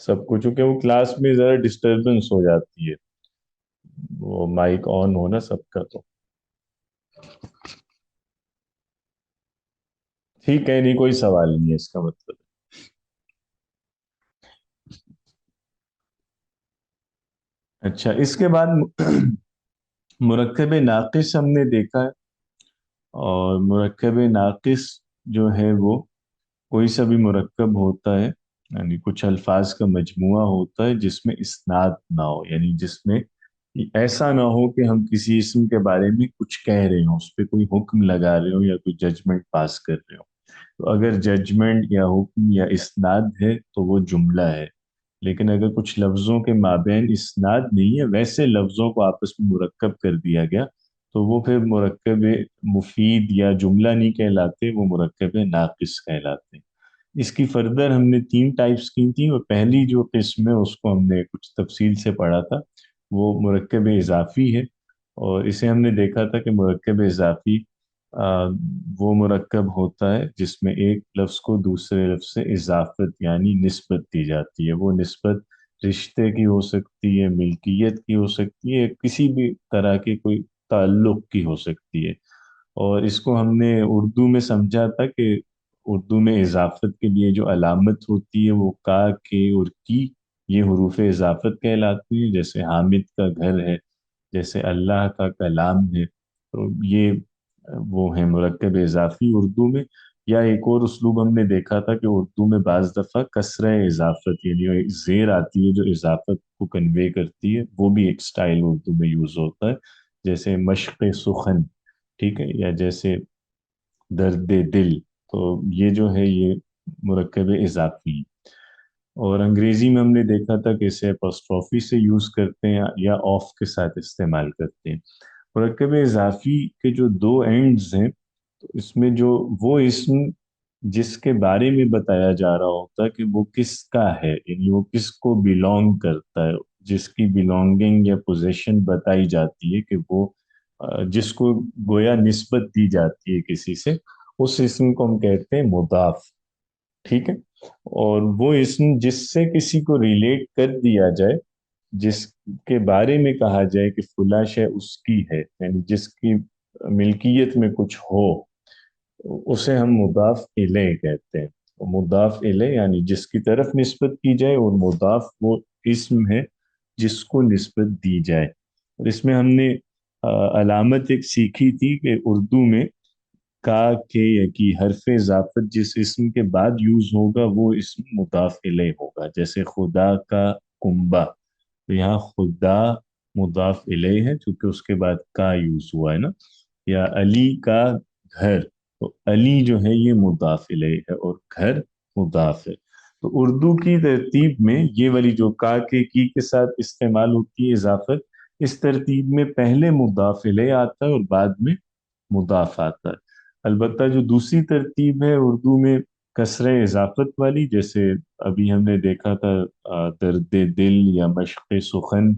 سب کو، چونکہ وہ کلاس میں ذرا ڈسٹربنس ہو جاتی ہے، وہ مائک آن ہونا سب کا تو ٹھیک ہے، نہیں کوئی سوال نہیں ہے اس کا مطلب۔ اچھا، اس کے بعد مرکب ناقص ہم نے دیکھا ہے، اور مرکب ناقص جو ہے وہ کوئی سا بھی مرکب ہوتا ہے، یعنی کچھ الفاظ کا مجموعہ ہوتا ہے جس میں اسناد نہ ہو، یعنی جس میں ایسا نہ ہو کہ ہم کسی اسم کے بارے میں کچھ کہہ رہے ہوں، اس پہ کوئی حکم لگا رہے ہوں یا کوئی ججمنٹ پاس کر رہے ہوں۔ تو اگر ججمنٹ یا حکم یا اسناد ہے تو وہ جملہ ہے، لیکن اگر کچھ لفظوں کے مابین اسناد نہیں ہے، ویسے لفظوں کو آپس میں مرکب کر دیا گیا، تو وہ پھر مرکب مفید یا جملہ نہیں کہلاتے، وہ مرکب ناقص کہلاتے ہیں۔ اس کی فردر ہم نے تین ٹائپس کی تھیں، اور پہلی جو قسم ہے اس کو ہم نے کچھ تفصیل سے پڑھا تھا، وہ مرکب اضافی ہے۔ اور اسے ہم نے دیکھا تھا کہ مرکب اضافی وہ مرکب ہوتا ہے جس میں ایک لفظ کو دوسرے لفظ سے اضافت یعنی نسبت دی جاتی ہے۔ وہ نسبت رشتے کی ہو سکتی ہے، ملکیت کی ہو سکتی ہے، کسی بھی طرح کے کوئی تعلق کی ہو سکتی ہے۔ اور اس کو ہم نے اردو میں سمجھا تھا کہ اردو میں اضافت کے لیے جو علامت ہوتی ہے وہ کا، کے اور کی، یہ حروف اضافت کہلاتی ہیں، جیسے حامد کا گھر ہے، جیسے اللہ کا کلام ہے۔ تو یہ وہ ہیں مرکب اضافی اردو میں۔ یا ایک اور اسلوب ہم نے دیکھا تھا کہ اردو میں بعض دفعہ کسرہ اضافت یعنی زیر آتی ہے جو اضافت کو کنوے کرتی ہے، وہ بھی ایک سٹائل اردو میں یوز ہوتا ہے، جیسے مشق سخن، ٹھیک ہے، یا جیسے درد دل۔ تو یہ جو ہے یہ مرکب اضافی ہے۔ اور انگریزی میں ہم نے دیکھا تھا کہ اسے اپوسٹروفی سے یوز کرتے ہیں یا آف کے ساتھ استعمال کرتے ہیں۔ مرکب اضافی کے جو دو اینڈز ہیں، تو اس میں جو وہ اسم جس کے بارے میں بتایا جا رہا ہوتا ہے کہ وہ کس کا ہے، یعنی وہ کس کو بیلونگ کرتا ہے، جس کی بیلونگنگ یا پوزیشن بتائی جاتی ہے کہ وہ جس کو گویا نسبت دی جاتی ہے کسی سے، اس اسم کو ہم کہتے ہیں مضاف، ٹھیک ہے۔ اور وہ اسم جس سے کسی کو ریلیٹ کر دیا جائے، جس کے بارے میں کہا جائے کہ فلاں شے اس کی ہے، یعنی جس کی ملکیت میں کچھ ہو، اسے ہم مضاف الیہ کہتے ہیں۔ مضاف الیہ یعنی جس کی طرف نسبت کی جائے، اور مضاف وہ اسم ہے جس کو نسبت دی جائے۔ اور اس میں ہم نے علامت ایک سیکھی تھی کہ اردو میں کا، کے یا کی حرف اضافت جس اسم کے بعد یوز ہوگا وہ اسم مضاف الیہ ہوگا، جیسے خدا کا کنبہ، تو یہاں خدا مضاف الیہ ہے چونکہ اس کے بعد کا یوز ہوا ہے نا۔ یا علی کا گھر، تو علی جو ہے یہ مضاف الیہ ہے اور گھر مضاف ہے۔ تو اردو کی ترتیب میں یہ والی جو کا، کے کی کے ساتھ استعمال ہوتی ہے اضافت، اس ترتیب میں پہلے مضاف الیہ آتا ہے اور بعد میں مضاف آتا ہے۔ البتہ جو دوسری ترتیب ہے اردو میں کسرہ اضافت والی، جیسے ابھی ہم نے دیکھا تھا درد دل یا مشق سخن،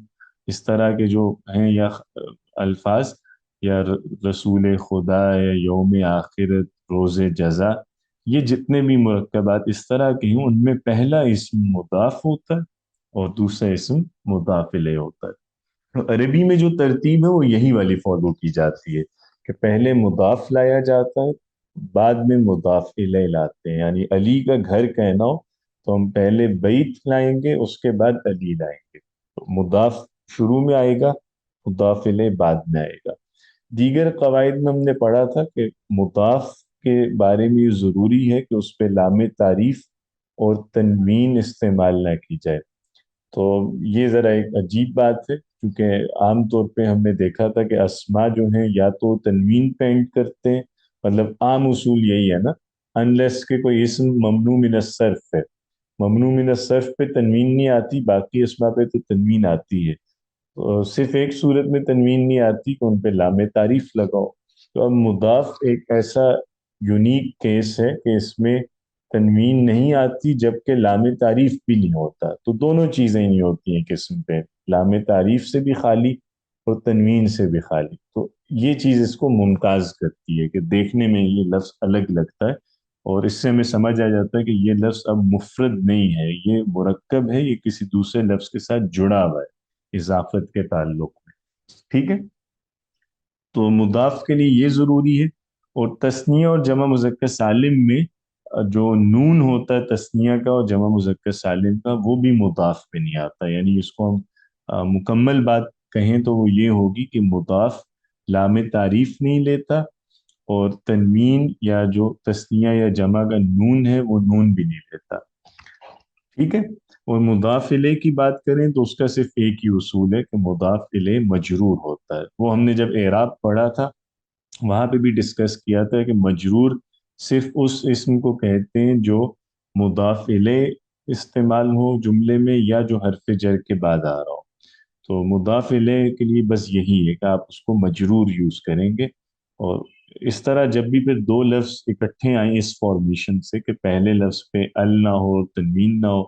اس طرح کے جو ہیں، یا الفاظ، یا رسول خدا یا یوم آخرت، روز جزا، یہ جتنے بھی مرکبات اس طرح کے ہیں ان میں پہلا اسم مضاف ہوتا ہے اور دوسرا اسم مضاف الیہ ہوتا ہے۔ عربی میں جو ترتیب ہے وہ یہی والی فالو کی جاتی ہے کہ پہلے مضاف لایا جاتا ہے، بعد میں مضاف الیہ لاتے ہیں۔ یعنی علی کا گھر کہنا ہو تو ہم پہلے بیت لائیں گے، اس کے بعد علی لائیں گے، تو مضاف شروع میں آئے گا، مضاف الیہ بعد میں آئے گا۔ دیگر قواعد میں ہم نے پڑھا تھا کہ مضاف کے بارے میں یہ ضروری ہے کہ اس پہ لام تعریف اور تنوین استعمال نہ کی جائے۔ تو یہ ذرا ایک عجیب بات ہے، کیونکہ عام طور پہ ہم نے دیکھا تھا کہ اسما جو ہیں یا تو تنوین پہ اینڈ کرتے ہیں، مطلب عام اصول یہی ہے نا، انلیس کہ کوئی اسم ممنوع من الصرف ہے، ممنوع من الصرف پہ تنوین نہیں آتی، باقی اسما پہ تو تنوین آتی ہے۔ تو صرف ایک صورت میں تنوین نہیں آتی کہ ان پہ لام تعریف لگاؤ۔ تو اب مضاف ایک ایسا یونیک کیس ہے کہ اس میں تنوین نہیں آتی جبکہ لام تعریف بھی نہیں ہوتا، تو دونوں چیزیں نہیں ہوتی ہیں قسم پہ، لام تعریف سے بھی خالی اور تنوین سے بھی خالی۔ تو یہ چیز اس کو ممتاز کرتی ہے کہ دیکھنے میں یہ لفظ الگ لگتا ہے، اور اس سے ہمیں سمجھ آ جاتا ہے کہ یہ لفظ اب مفرد نہیں ہے، یہ مرکب ہے، یہ کسی دوسرے لفظ کے ساتھ جڑا ہوا ہے اضافت کے تعلق میں. ٹھیک ہے. تو مضاف کے لیے یہ ضروری ہے. اور تثنیہ اور جمع مذکر سالم میں جو نون ہوتا ہے تثنیہ کا اور جمع مذکر سالم کا، وہ بھی مضاف پہ نہیں آتا. یعنی اس کو ہم مکمل بات کہیں تو وہ یہ ہوگی کہ مضاف لام تعریف نہیں لیتا، اور تنوین یا جو تثنیہ یا جمع کا نون ہے وہ نون بھی نہیں لیتا. ٹھیک ہے. اور مضاف الیہ کی بات کریں تو اس کا صرف ایک ہی اصول ہے کہ مضاف الیہ مجرور ہوتا ہے. وہ ہم نے جب اعراب پڑھا تھا وہاں پہ بھی ڈسکس کیا تھا کہ مجرور صرف اس اسم کو کہتے ہیں جو مضاف الیہ استعمال ہو جملے میں، یا جو حرف جر کے بعد آ رہا ہو. تو مضاف الیہ کے لیے بس یہی ہے کہ آپ اس کو مجرور یوز کریں گے. اور اس طرح جب بھی پھر دو لفظ اکٹھے آئیں اس فارمیشن سے کہ پہلے لفظ پہ ال نہ ہو، تنوین نہ ہو،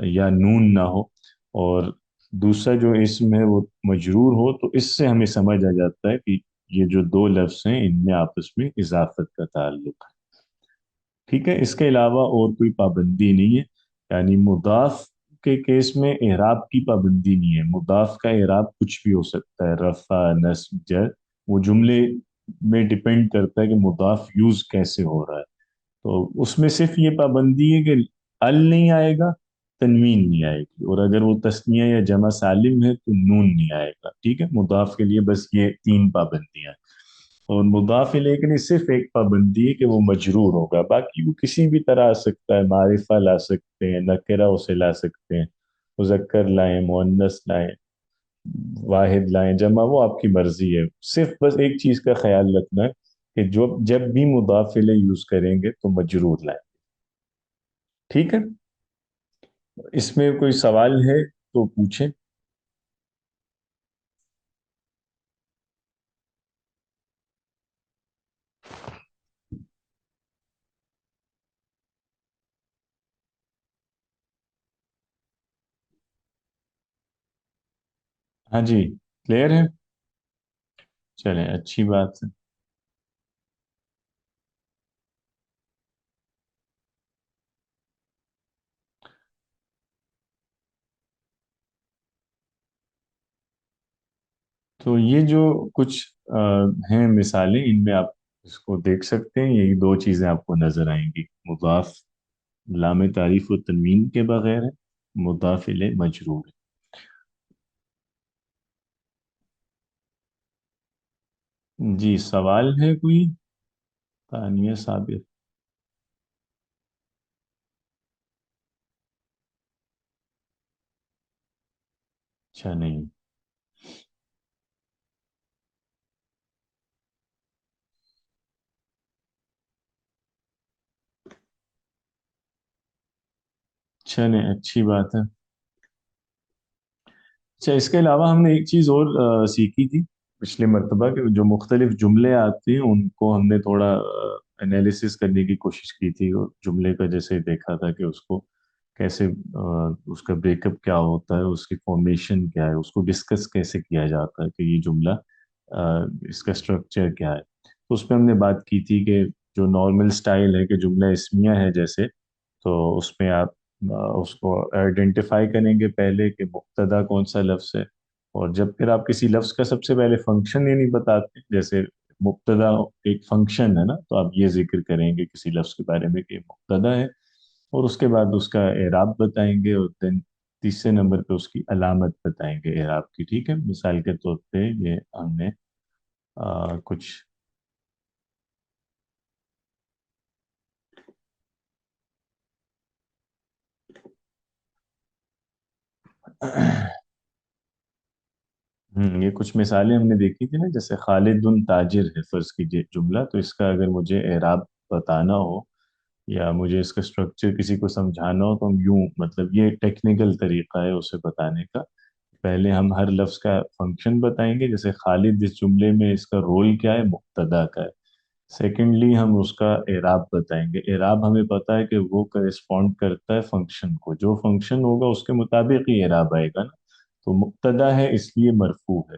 یا نون نہ ہو، اور دوسرا جو اسم ہے وہ مجرور ہو، تو اس سے ہمیں سمجھ آ جاتا ہے کہ یہ جو دو لفظ ہیں ان میں آپس میں اضافت کا تعلق ہے. ٹھیک ہے. اس کے علاوہ اور کوئی پابندی نہیں ہے. یعنی مضاف کے کیس میں اعراب کی پابندی نہیں ہے. مضاف کا اعراب کچھ بھی ہو سکتا ہے، رفع، نصب، جر. وہ جملے میں ڈپینڈ کرتا ہے کہ مضاف یوز کیسے ہو رہا ہے. تو اس میں صرف یہ پابندی ہے کہ ال نہیں آئے گا، تنوین نہیں آئے گی، اور اگر وہ تثنیہ یا جمع سالم ہے تو نون نہیں آئے گا. ٹھیک ہے. مضاف کے لیے بس یہ تین پابندیاں ہیں. اور مضاف الیہ کے لیے صرف ایک پابندی ہے کہ وہ مجرور ہوگا. باقی وہ کسی بھی طرح آ سکتا ہے، معرفہ لا سکتے ہیں، نکرہ اسے لا سکتے ہیں، مذکر لائیں، مؤنث لائیں، واحد لائیں، جمع، وہ آپ کی مرضی ہے. صرف بس ایک چیز کا خیال رکھنا ہے کہ جو جب بھی مضاف الیہ یوز کریں گے تو مجرور لائیں. ٹھیک ہے. اس میں کوئی سوال ہے تو پوچھیں. ہاں جی. کلیئر ہے. چلیں اچھی بات ہے. تو یہ جو کچھ ہیں مثالیں، ان میں آپ اس کو دیکھ سکتے ہیں. یہی دو چیزیں آپ کو نظر آئیں گی. مضاف لام تعریف و تنوین کے بغیر ہے، مضاف الیہ مجرور ہے. جی سوال ہے کوئی؟ تانیہ صابر. اچھا نہیں. اچھا نہیں، اچھی بات ہے. اچھا اس کے علاوہ ہم نے ایک چیز اور سیکھی تھی پچھلے مرتبہ، کہ جو مختلف جملے آتے ہیں ان کو ہم نے تھوڑا انالیسس کرنے کی کوشش کی تھی. اور جملے کا جیسے دیکھا تھا کہ اس کو کیسے اس کا بریک اپ کیا ہوتا ہے، اس کی فارمیشن کیا ہے، اس کو ڈسکس کیسے کیا جاتا ہے کہ یہ جملہ اس کا اسٹرکچر کیا ہے. تو اس پہ ہم نے بات کی تھی کہ جو نارمل سٹائل ہے کہ جملہ اسمیہ ہے جیسے، تو اس میں آپ اس کو آئیڈینٹیفائی کریں گے پہلے کہ مبتدا کون سا لفظ ہے. اور جب پھر آپ کسی لفظ کا سب سے پہلے فنکشن یہ نہیں بتاتے، جیسے مبتدا ایک فنکشن ہے نا، تو آپ یہ ذکر کریں گے کسی لفظ کے بارے میں کہ یہ مبتدا ہے، اور اس کے بعد اس کا اعراب بتائیں گے، اور دین تیسرے نمبر پہ اس کی علامت بتائیں گے اعراب کی. ٹھیک ہے. مثال کے طور پہ یہ ہم نے کچھ یہ کچھ مثالیں ہم نے دیکھی تھی نا، جیسے خالد تاجر ہے فرض کیجئے جملہ، تو اس کا اگر مجھے اعراب بتانا ہو یا مجھے اس کا اسٹرکچر کسی کو سمجھانا ہو، تو ہم یوں، مطلب یہ ٹیکنیکل طریقہ ہے اسے بتانے کا. پہلے ہم ہر لفظ کا فنکشن بتائیں گے. جیسے خالد اس جملے میں اس کا رول کیا ہے، مبتدا کا ہے. سیکنڈلی ہم اس کا اعراب بتائیں گے. اعراب ہمیں پتا ہے کہ وہ کرسپونڈ کرتا ہے فنکشن کو، جو فنکشن ہوگا اس کے مطابق ہی اعراب آئے گا نا. تو مبتدا ہے اس لیے مرفوع ہے.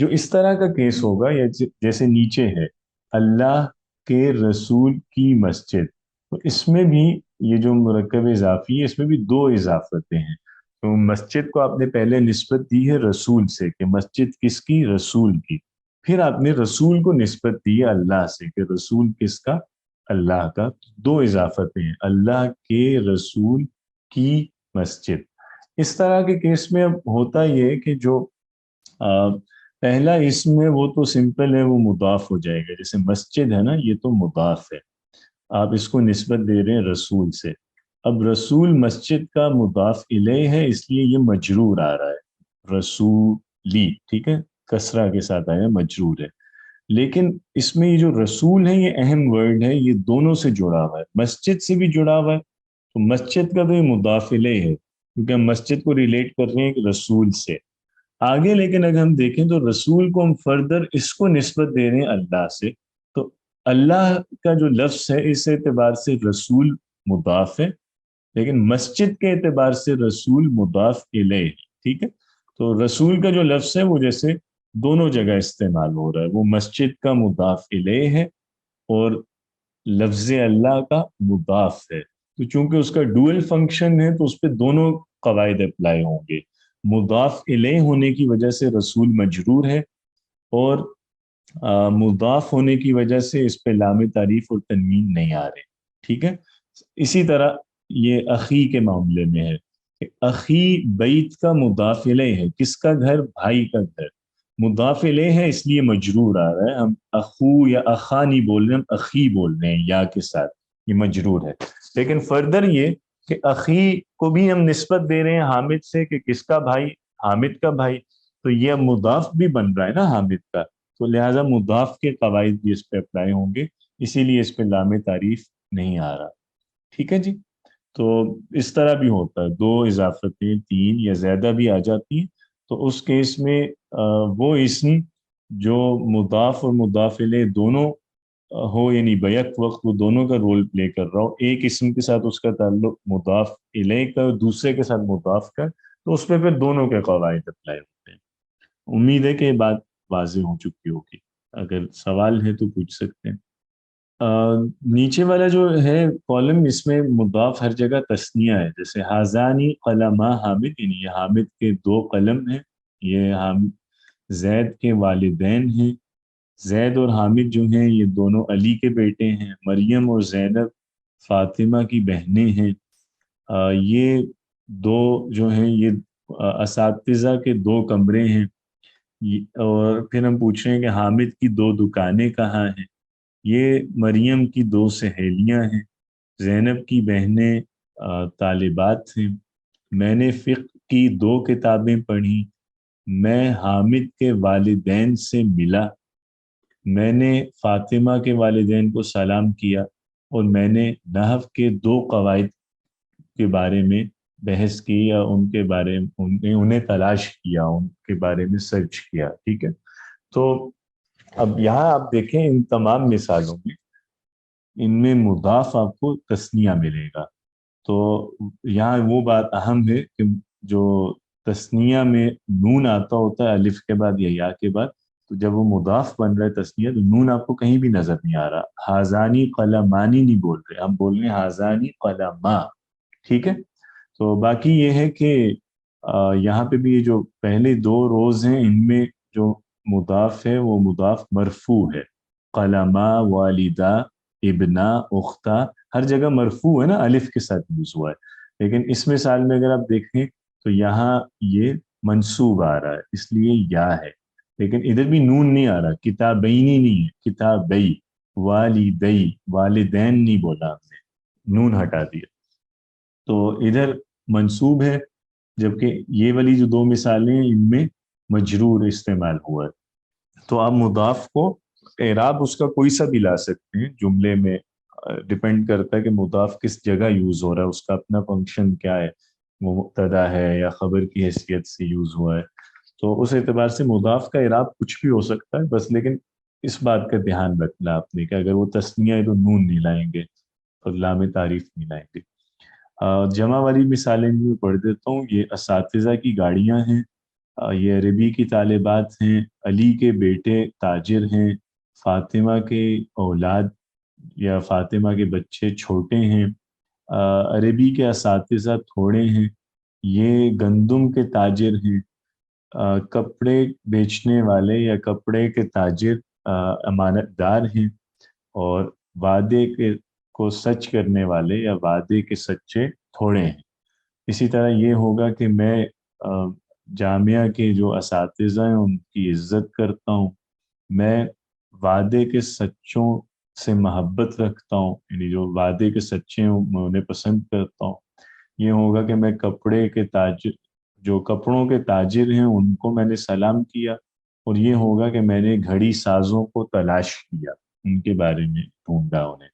جو اس طرح کا کیس ہوگا یا جیسے نیچے ہے اللہ کے رسول کی مسجد، تو اس میں بھی یہ جو مرکب اضافی ہے اس میں بھی دو اضافتیں ہیں. تو مسجد کو آپ نے پہلے نسبت دی ہے رسول سے کہ مسجد کس کی؟ رسول کی. پھر آپ نے رسول کو نسبت دی ہے اللہ سے کہ رسول کس کا؟ اللہ کا. دو اضافتیں ہیں، اللہ کے رسول کی مسجد. اس طرح کے کیس میں اب ہوتا یہ ہے کہ جو پہلا اسم ہے وہ تو سمپل ہے، وہ مضاف ہو جائے گا. جیسے مسجد ہے نا، یہ تو مضاف ہے، آپ اس کو نسبت دے رہے ہیں رسول سے. اب رسول مسجد کا مضاف الیہ ہے، اس لیے یہ مجرور آ رہا ہے رسولی، ٹھیک ہے، کسرہ کے ساتھ آیا، مجرور ہے. لیکن اس میں یہ جو رسول ہے یہ اہم ورڈ ہے، یہ دونوں سے جڑا ہوا ہے، مسجد سے بھی جڑا ہوا ہے. تو مسجد کا تو یہ مضاف الیہ ہے کیونکہ ہم مسجد کو ریلیٹ کر رہے ہیں کہ رسول سے آگے. لیکن اگر ہم دیکھیں تو رسول کو ہم فردر اس کو نسبت دے رہے ہیں اللہ سے. تو اللہ کا جو لفظ ہے اس اعتبار سے رسول مضاف ہے، لیکن مسجد کے اعتبار سے رسول مضاف الیہ ہے. ٹھیک ہے، تو رسول کا جو لفظ ہے وہ جیسے دونوں جگہ استعمال ہو رہا ہے، وہ مسجد کا مضاف الیہ ہے اور لفظ اللہ کا مضاف ہے. تو چونکہ اس کا ڈوئل فنکشن ہے تو اس پہ دونوں قواعد اپلائی ہوں گے. مضاف الیہ ہونے کی وجہ سے رسول مجرور ہے، اور مضاف ہونے کی وجہ سے اس پہ لام تعریف اور تنوین نہیں آ رہے. ٹھیک ہے، اسی طرح یہ اخی کے معاملے میں ہے کہ اخی بیت کا مضاف الیہ ہے، کس کا گھر؟ بھائی کا گھر. مضاف الیہ ہے اس لیے مجرور آ رہا ہے، ہم اخو یا اخا نہیں بول رہے، ہم اخی بول رہے ہیں یا کے ساتھ، یہ مجرور ہے. لیکن فردر یہ کہ اخی کو بھی ہم نسبت دے رہے ہیں حامد سے کہ کس کا بھائی؟ حامد کا بھائی. تو یہ مضاف بھی بن رہا ہے نا حامد کا، تو لہٰذا مضاف کے قواعد بھی اس پہ اپلائی ہوں گے، اسی لیے اس پہ لام تعریف نہیں آ رہا. ٹھیک ہے جی. تو اس طرح بھی ہوتا ہے، دو اضافتیں تین یا زیادہ بھی آ جاتی ہیں. تو اس کیس میں وہ اسم جو مضاف اور مضاف الیہ دونوں ہو، یعنی بیک وقت وہ دونوں کا رول پلے کر رہا ہو، ایک اسم کے ساتھ اس کا تعلق مضاف الیہ کا، دوسرے کے ساتھ مضاف کا، تو اس پہ پھر دونوں کے قواعد اپلائی ہوتے ہیں. امید ہے کہ یہ بات واضح ہو چکی ہوگی، اگر سوال ہے تو پوچھ سکتے ہیں. نیچے والا جو ہے کالم، اس میں مضاف ہر جگہ تثنیہ ہے، جیسے حاضانی قلما حامد، یعنی یہ حامد کے دو قلم ہیں، یہ زید کے والدین ہیں. زید اور حامد جو ہیں یہ دونوں علی کے بیٹے ہیں. مریم اور زینب فاطمہ کی بہنیں ہیں. یہ دو جو ہیں یہ اساتذہ کے دو کمرے ہیں. اور پھر ہم پوچھ رہے ہیں کہ حامد کی دو دکانیں کہاں ہیں؟ یہ مریم کی دو سہیلیاں ہیں، زینب کی بہنیں طالبات ہیں. میں نے فقہ کی دو کتابیں پڑھی. میں حامد کے والدین سے ملا. میں نے فاطمہ کے والدین کو سلام کیا، اور میں نے نحو کے دو قواعد کے بارے میں بحث کی، یا ان کے بارے میں انہیں تلاش کیا، ان کے بارے میں سرچ کیا. ٹھیک ہے، تو اب یہاں آپ دیکھیں ان تمام مثالوں میں ان میں مضاف آپ کو تثنیہ ملے گا. تو یہاں وہ بات اہم ہے کہ جو تثنیہ میں نون آتا ہوتا ہے الف کے بعد یا یا کے بعد، تو جب وہ مضاف بن رہا ہے تثنیہ تو نون آپ کو کہیں بھی نظر نہیں آ رہا. حاضانی قلمانی نہیں بول رہے، ہم بول رہے ہیں حاضانی قلما. ٹھیک ہے، تو باقی یہ ہے کہ یہاں پہ بھی یہ جو پہلے دو روز ہیں ان میں جو مضاف ہے وہ مضاف مرفوع ہے. قلما، والدہ، ابنا، اختہ، ہر جگہ مرفوع ہے نا، الف کے ساتھ یوز ہوا ہے. لیکن اس مثال میں اگر آپ دیکھیں تو یہاں یہ منصوب آ رہا ہے، اس لیے یا ہے. لیکن ادھر بھی نون نہیں آ رہا، کتابینی نہیں ہے، کتابئی. والدئی، والدین نہیں بولا ہم نے، نون ہٹا دیا، تو ادھر منصوب ہے. جبکہ یہ والی جو دو مثالیں ہیں ان میں مجرور استعمال ہوا ہے. تو آپ مضاف کو اعراب اس کا کوئی سا بھی لا سکتے ہیں جملے میں، ڈپینڈ کرتا ہے کہ مضاف کس جگہ یوز ہو رہا ہے، اس کا اپنا فنکشن کیا ہے، وہ مبتدا ہے یا خبر کی حیثیت سے یوز ہوا ہے. تو اس اعتبار سے مضاف کا اعراب کچھ بھی ہو سکتا ہے، بس لیکن اس بات کا دھیان رکھنا آپ نے کہ اگر وہ تثنیہ ہے تو نون نہیں لائیں گے اور لام تعریف نہیں لائیں گے. جمع والی مثالیں بھی میں پڑھ دیتا ہوں. یہ اساتذہ کی گاڑیاں ہیں. یہ عربی کی طالبات ہیں، علی کے بیٹے تاجر ہیں، فاطمہ کے اولاد یا فاطمہ کے بچے چھوٹے ہیں، عربی کے اساتذہ تھوڑے ہیں، یہ گندم کے تاجر ہیں، کپڑے بیچنے والے یا کپڑے کے تاجر امانت دار ہیں، اور وعدے کے کو سچ کرنے والے یا وعدے کے سچے تھوڑے ہیں۔ اسی طرح یہ ہوگا کہ میں جامعہ کے جو اساتذہ ہیں ان کی عزت کرتا ہوں، میں وعدے کے سچوں سے محبت رکھتا ہوں، یعنی جو وعدے کے سچے ہیں میں انہیں پسند کرتا ہوں۔ یہ ہوگا کہ میں کپڑے کے تاجر جو کپڑوں کے تاجر ہیں ان کو میں نے سلام کیا، اور یہ ہوگا کہ میں نے گھڑی سازوں کو تلاش کیا، ان کے بارے میں ڈھونڈا انہیں۔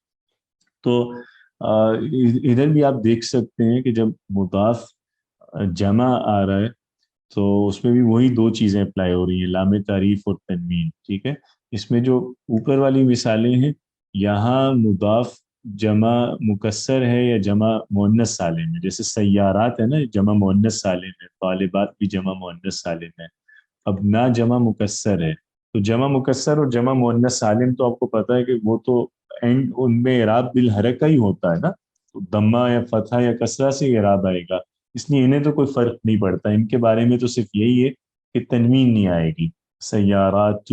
تو ادھر بھی آپ دیکھ سکتے ہیں کہ جب مضاف جمع آ رہا ہے تو اس میں بھی وہی دو چیزیں اپلائی ہو رہی ہیں، لام تعریف اور تنوین، ٹھیک ہے۔ اس میں جو اوپر والی مثالیں ہیں، یہاں مضاف جمع مکسر ہے یا جمع مؤنث سالم ہے، جیسے سیارات ہے نا جمع مؤنث سالم ہے، طالبات بھی جمع مؤنث سالم ہے۔ اب نہ جمع مکسر ہے، تو جمع مکسر اور جمع مؤنث سالم تو آپ کو پتہ ہے کہ وہ تو اینڈ ان میں اعراب بالحرکہ ہی ہوتا ہے نا، تو ضمہ یا فتحہ یا کسرہ سے اعراب آئے گا، اس لیے انہیں تو کوئی فرق نہیں پڑتا، ان کے بارے میں تو صرف یہی ہے کہ تنوین نہیں آئے گی، سیارات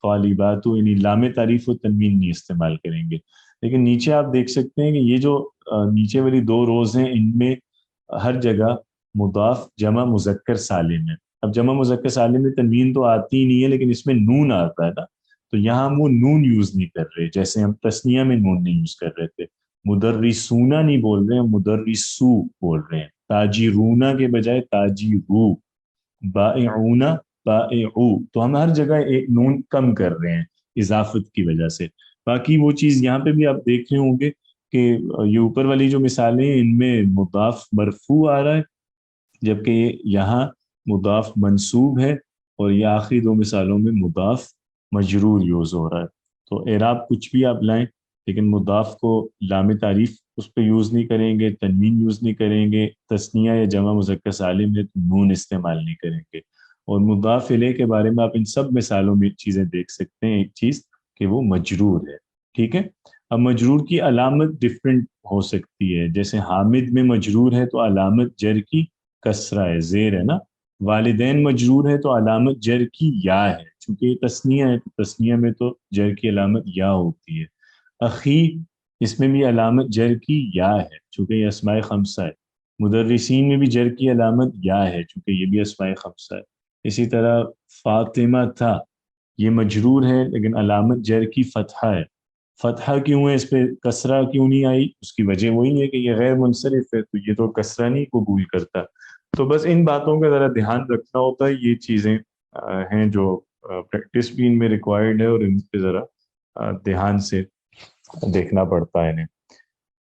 طالبات، یعنی لام تعریف و تنوین نہیں استعمال کریں گے۔ لیکن نیچے آپ دیکھ سکتے ہیں کہ یہ جو نیچے والی دو روز ہیں ان میں ہر جگہ مضاف جمع مذکر سالم ہے۔ اب جمع مذکر سالم میں تنوین تو آتی ہی نہیں ہے، لیکن اس میں نون آتا ہے نا، تو یہاں ہم وہ نون یوز نہیں کر رہے، جیسے ہم تثنیہ میں نون نہیں یوز کر رہے تھے، مدرسونا نہیں بول رہے ہیں، مدرسو بول رہے ہیں، تاجرونا کے بجائے تاجرو، بائعون بائعو، تو ہم ہر جگہ ایک نون کم کر رہے ہیں اضافت کی وجہ سے۔ باقی وہ چیز یہاں پہ بھی آپ دیکھ رہے ہوں گے کہ یہ اوپر والی جو مثالیں ہیں ان میں مضاف مرفوع آ رہا ہے، جبکہ یہاں مضاف منصوب ہے، اور یہ آخری دو مثالوں میں مضاف مجرور یوز ہو رہا ہے۔ تو اعراب کچھ بھی آپ لائیں، لیکن مضاف کو لام تعریف اس پہ یوز نہیں کریں گے، تنوین یوز نہیں کریں گے، تثنیہ یا جمع مذکر سالم ہے تو نون استعمال نہیں کریں گے۔ اور مضاف الیہ کے بارے میں آپ ان سب مثالوں میں چیزیں دیکھ سکتے ہیں، ایک چیز کہ وہ مجرور ہے، ٹھیک ہے۔ اب مجرور کی علامت ڈفرینٹ ہو سکتی ہے، جیسے حامد میں مجرور ہے تو علامت جر کی کسرہ ہے، زیر ہے نا، والدین مجرور ہے تو علامت جر کی یا ہے، چونکہ یہ تثنیہ ہے تو تثنیہ میں تو جر کی علامت یا ہوتی ہے۔ اخی، اس میں بھی علامت جر کی یا ہے چونکہ یہ اسماء خمسہ ہے۔ مدرسین میں بھی جر کی علامت یا ہے چونکہ یہ بھی اسماء خمسہ ہے۔ اسی طرح فاطمہ تھا، یہ مجرور ہے لیکن علامت جر کی فتحہ ہے۔ فتحہ کیوں ہے، اس پہ کسرہ کیوں نہیں آئی، اس کی وجہ وہی ہے کہ یہ غیر منصرف ہے، تو یہ تو کسرہ نہیں قبول کرتا۔ تو بس ان باتوں کا ذرا دھیان رکھنا ہوتا ہے، یہ چیزیں ہیں جو پریکٹس بھی ان میں ریکوائرڈ ہے، اور ان پہ ذرا دھیان سے دیکھنا پڑتا ہے انہیں۔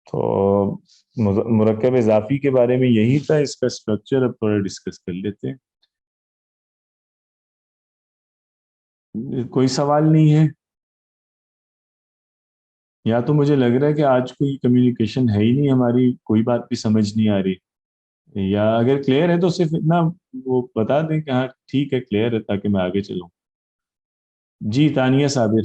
تو مرکب اضافی کے بارے میں یہی تھا، اس کا اسٹرکچر اب تھوڑا ڈسکس کر لیتے ہیں۔ کوئی سوال نہیں ہے؟ یا تو مجھے لگ رہا ہے کہ آج کوئی کمیونیکیشن ہے ہی نہیں ہماری، کوئی بات بھی سمجھ نہیں آ رہی، یا اگر کلیئر ہے تو صرف اتنا وہ بتا دیں کہ ہاں ٹھیک ہے کلیئر ہے، تاکہ میں آگے چلوں۔ جی تانیہ صابر۔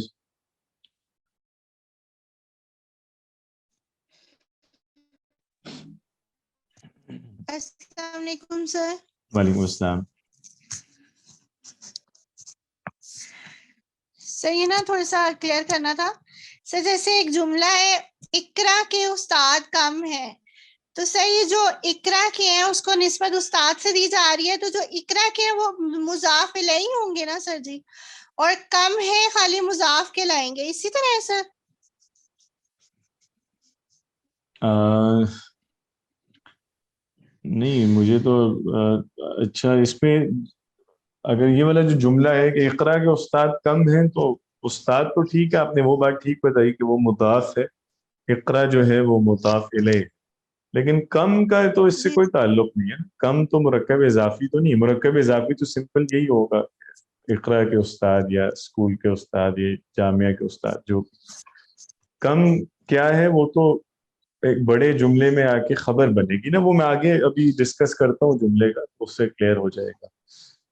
السلام علیکم سر۔ وعلیکم السلام۔ سر یہ نا تھوڑا سا کلیئر کرنا تھا سر، جیسے ایک جملہ ہے اقرا کے استاد کم ہے، تو سر یہ جو اقرا کے ہیں اس کو نسبت استاد سے دی جا رہی ہے، تو جو اقرا کے ہیں وہ مضاف الیہ ہوں گے نا سر جی، اور کم ہے خالی مضاف کے لائیں گے، اسی طرح ہے سر؟ نہیں مجھے تو اچھا اس میں اگر یہ والا جو جملہ ہے کہ اقرا کے استاد کم ہیں، تو استاد تو ٹھیک ہے، آپ نے وہ بات ٹھیک بتائی کہ وہ مضاف ہے، اقرا جو ہے وہ مضاف الیہ، لیکن کم کا تو اس سے جی کوئی تعلق نہیں ہے۔ کم تو مرکب اضافی تو نہیں، مرکب اضافی تو سمپل یہی ہوگا، اقرا کے استاد یا اسکول کے استاد یا جامعہ کے استاد۔ جو کم کیا ہے وہ تو ایک بڑے جملے میں آ کے خبر بنے گی نا، وہ میں آگے ابھی ڈسکس کرتا ہوں جملے کا، اس سے کلیئر ہو جائے گا۔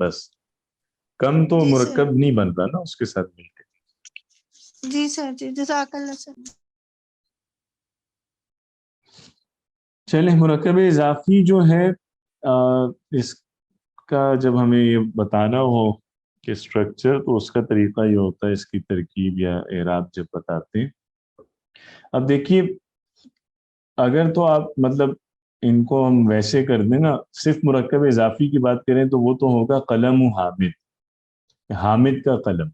بس کم تو جی سر، مرکب نہیں بن رہا نا اس کے ساتھ مل کے. جی سر، جی جزاک اللہ سر. چلے مرکب اضافی جو ہے اس کا جب ہمیں یہ بتانا ہو کہ اسٹرکچر، تو اس کا طریقہ یہ ہوتا ہے اس کی ترکیب یا اعراب جب بتاتے ہیں. اب دیکھیے اگر تو آپ مطلب ان کو ہم ویسے کر دیں نا، صرف مرکب اضافی کی بات کریں تو وہ تو ہوگا قلم و حامد، حامد کا قلم.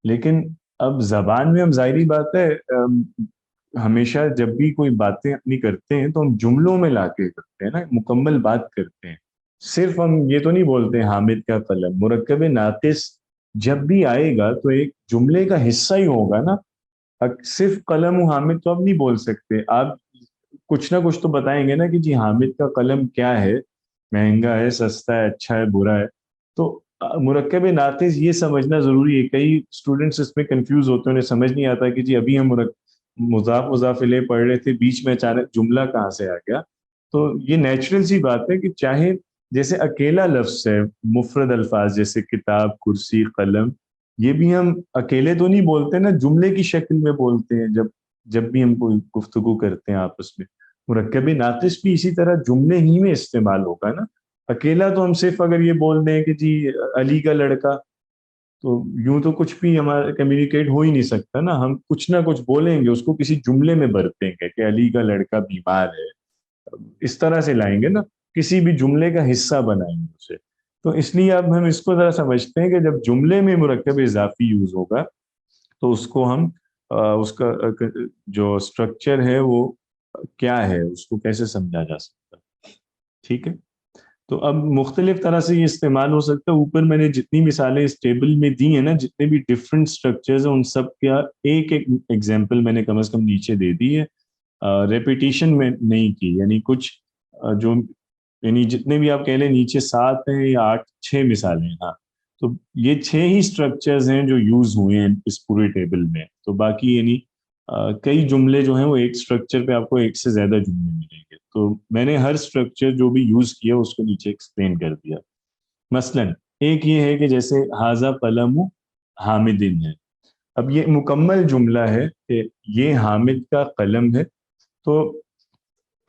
لیکن اب زبان میں ہم ظاہری بات ہے ہمیشہ جب بھی کوئی باتیں اپنی کرتے ہیں تو ہم جملوں میں لا کے کرتے ہیں نا، مکمل بات کرتے ہیں. صرف ہم یہ تو نہیں بولتے ہیں حامد کا قلم. مرکب ناقص جب بھی آئے گا تو ایک جملے کا حصہ ہی ہوگا نا. صرف قلم و حامد تو آپ نہیں بول سکتے. آپ کچھ نہ کچھ تو بتائیں گے نا کہ جی حامد کا قلم کیا ہے، مہنگا ہے، سستا ہے، اچھا ہے، برا ہے. تو مرکب ناقص یہ سمجھنا ضروری ہے. کئی اسٹوڈنٹس اس میں کنفیوز ہوتے ہیں، انہیں سمجھ نہیں آتا کہ جی ابھی ہم مضاف مضاف الیہ پڑھ رہے تھے، بیچ میں اچانک جملہ کہاں سے آ گیا. تو یہ نیچرل سی بات ہے کہ چاہے جیسے اکیلا لفظ ہے، مفرد الفاظ جیسے کتاب، کرسی، قلم، یہ بھی ہم اکیلے تو نہیں بولتے نا، جملے کی شکل میں بولتے ہیں جب بھی ہم کوئی گفتگو کرتے ہیں آپس میں. مرکب ناقص بھی اسی طرح جملے ہی میں استعمال ہوگا نا. اکیلا تو ہم صرف اگر یہ بول دیں کہ جی علی کا لڑکا، تو یوں تو کچھ بھی ہمارا کمیونیکیٹ ہو ہی نہیں سکتا نا. ہم کچھ نہ کچھ بولیں گے، اس کو کسی جملے میں برتیں گے کہ علی کا لڑکا بیمار ہے، اس طرح سے لائیں گے نا، کسی بھی جملے کا حصہ بنائیں گے اسے. تو اس لیے اب ہم اس کو ذرا سمجھتے ہیں کہ جب جملے میں مرکب اضافی یوز ہوگا تو اس کو ہم اس کا جو اسٹرکچر ہے وہ کیا ہے، اس کو کیسے سمجھا جا سکتا ہے. ٹھیک ہے، تو اب مختلف طرح سے یہ استعمال ہو سکتا ہے. اوپر میں نے جتنی مثالیں اس ٹیبل میں دی ہیں نا، جتنے بھی ڈفرینٹ اسٹرکچرز ہیں، ان سب کا ایک ایک ایگزامپل میں نے کم از کم نیچے دے دی ہے. ریپیٹیشن میں نہیں کی، یعنی کچھ جو یعنی جتنے بھی آپ کہہ لیں نیچے 7 ہیں یا 8 6 مثالیں ہیں. ہاں، تو یہ 6 ہی اسٹرکچرز ہیں جو یوز ہوئے ہیں اس پورے ٹیبل میں. تو باقی یعنی کئی جملے جو ہیں وہ ایک اسٹرکچر پہ آپ کو ایک سے زیادہ جملے ملیں گے. تو میں نے ہر اسٹرکچر جو بھی یوز کیا اس کو نیچے ایکسپلین کر دیا. مثلا ایک یہ ہے کہ جیسے حاذا قلم حامدن ہے. اب یہ مکمل جملہ ہے کہ یہ حامد کا قلم ہے. تو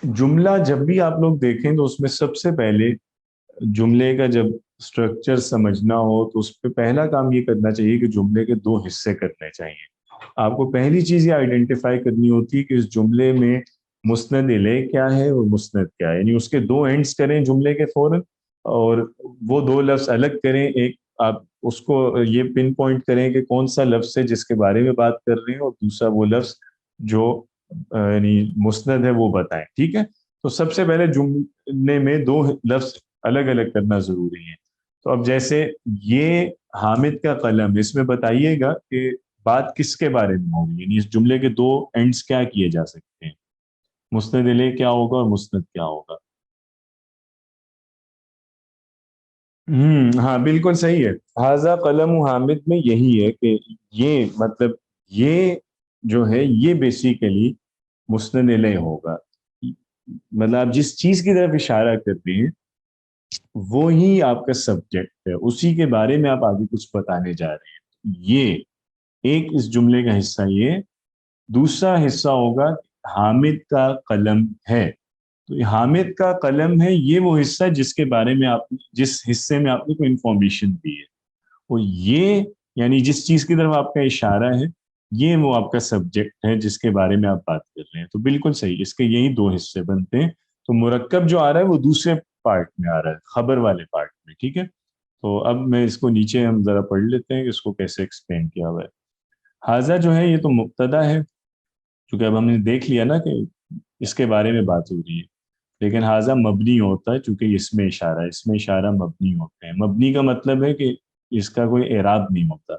جملہ جب بھی آپ لوگ دیکھیں تو اس میں سب سے پہلے جملے کا جب اسٹرکچر سمجھنا ہو تو اس پہ پہلا کام یہ کرنا چاہیے کہ جملے کے 2 حصے کرنے چاہیے. آپ کو پہلی چیز یہ آئیڈینٹیفائی کرنی ہوتی ہے کہ اس جملے میں مسند الیہ کیا ہے اور مسند کیا ہے. یعنی اس کے 2 اینڈز کریں جملے کے فوراً، اور وہ 2 لفظ الگ کریں. ایک آپ اس کو یہ پن پوائنٹ کریں کہ کون سا لفظ ہے جس کے بارے میں بات کر رہے ہیں، اور دوسرا وہ لفظ جو یعنی مسند ہے وہ بتائیں. ٹھیک ہے، تو سب سے پہلے جملے میں 2 لفظ الگ الگ کرنا ضروری ہے. تو اب جیسے یہ حامد کا قلم، اس میں بتائیے گا کہ بات کس کے بارے میں ہوگی، یعنی اس جملے کے 2 اینڈز کیا کیے جا سکتے ہیں، مسند الیہ کیا ہوگا اور مسند کیا ہوگا. ہاں بالکل صحیح ہے. حاذا قلم حامد میں یہی ہے کہ یہ مطلب یہ جو ہے یہ بیسیکلی مسند الیہ ہوگا. مطلب آپ جس چیز کی طرف اشارہ کرتے ہیں وہی آپ کا سبجیکٹ ہے، اسی کے بارے میں آپ آگے کچھ بتانے جا رہے ہیں. یہ ایک اس جملے کا حصہ. یہ دوسرا حصہ ہوگا حامد کا قلم ہے. تو حامد کا قلم ہے یہ وہ حصہ جس کے بارے میں آپ جس حصے میں آپ نے کوئی انفارمیشن دی ہے. اور یہ یعنی جس چیز کی طرف آپ کا اشارہ ہے یہ وہ آپ کا سبجیکٹ ہے جس کے بارے میں آپ بات کر رہے ہیں. تو بالکل صحیح، اس کے یہی 2 حصے بنتے ہیں. تو مرکب جو آ رہا ہے وہ دوسرے پارٹ میں آ رہا ہے، خبر والے پارٹ میں. ٹھیک ہے، تو اب میں اس کو نیچے ہم ذرا پڑھ لیتے ہیں کہ اس کو کیسے ایکسپلین کیا ہوا ہے. حاذا جو ہے یہ تو مبتدا ہے، چونکہ اب ہم نے دیکھ لیا نا کہ اس کے بارے میں بات ہو رہی ہے. لیکن حاذا مبنی ہوتا ہے چونکہ اس میں اشارہ مبنی ہوتے ہیں. مبنی کا مطلب ہے کہ اس کا کوئی اعراب نہیں ہوتا.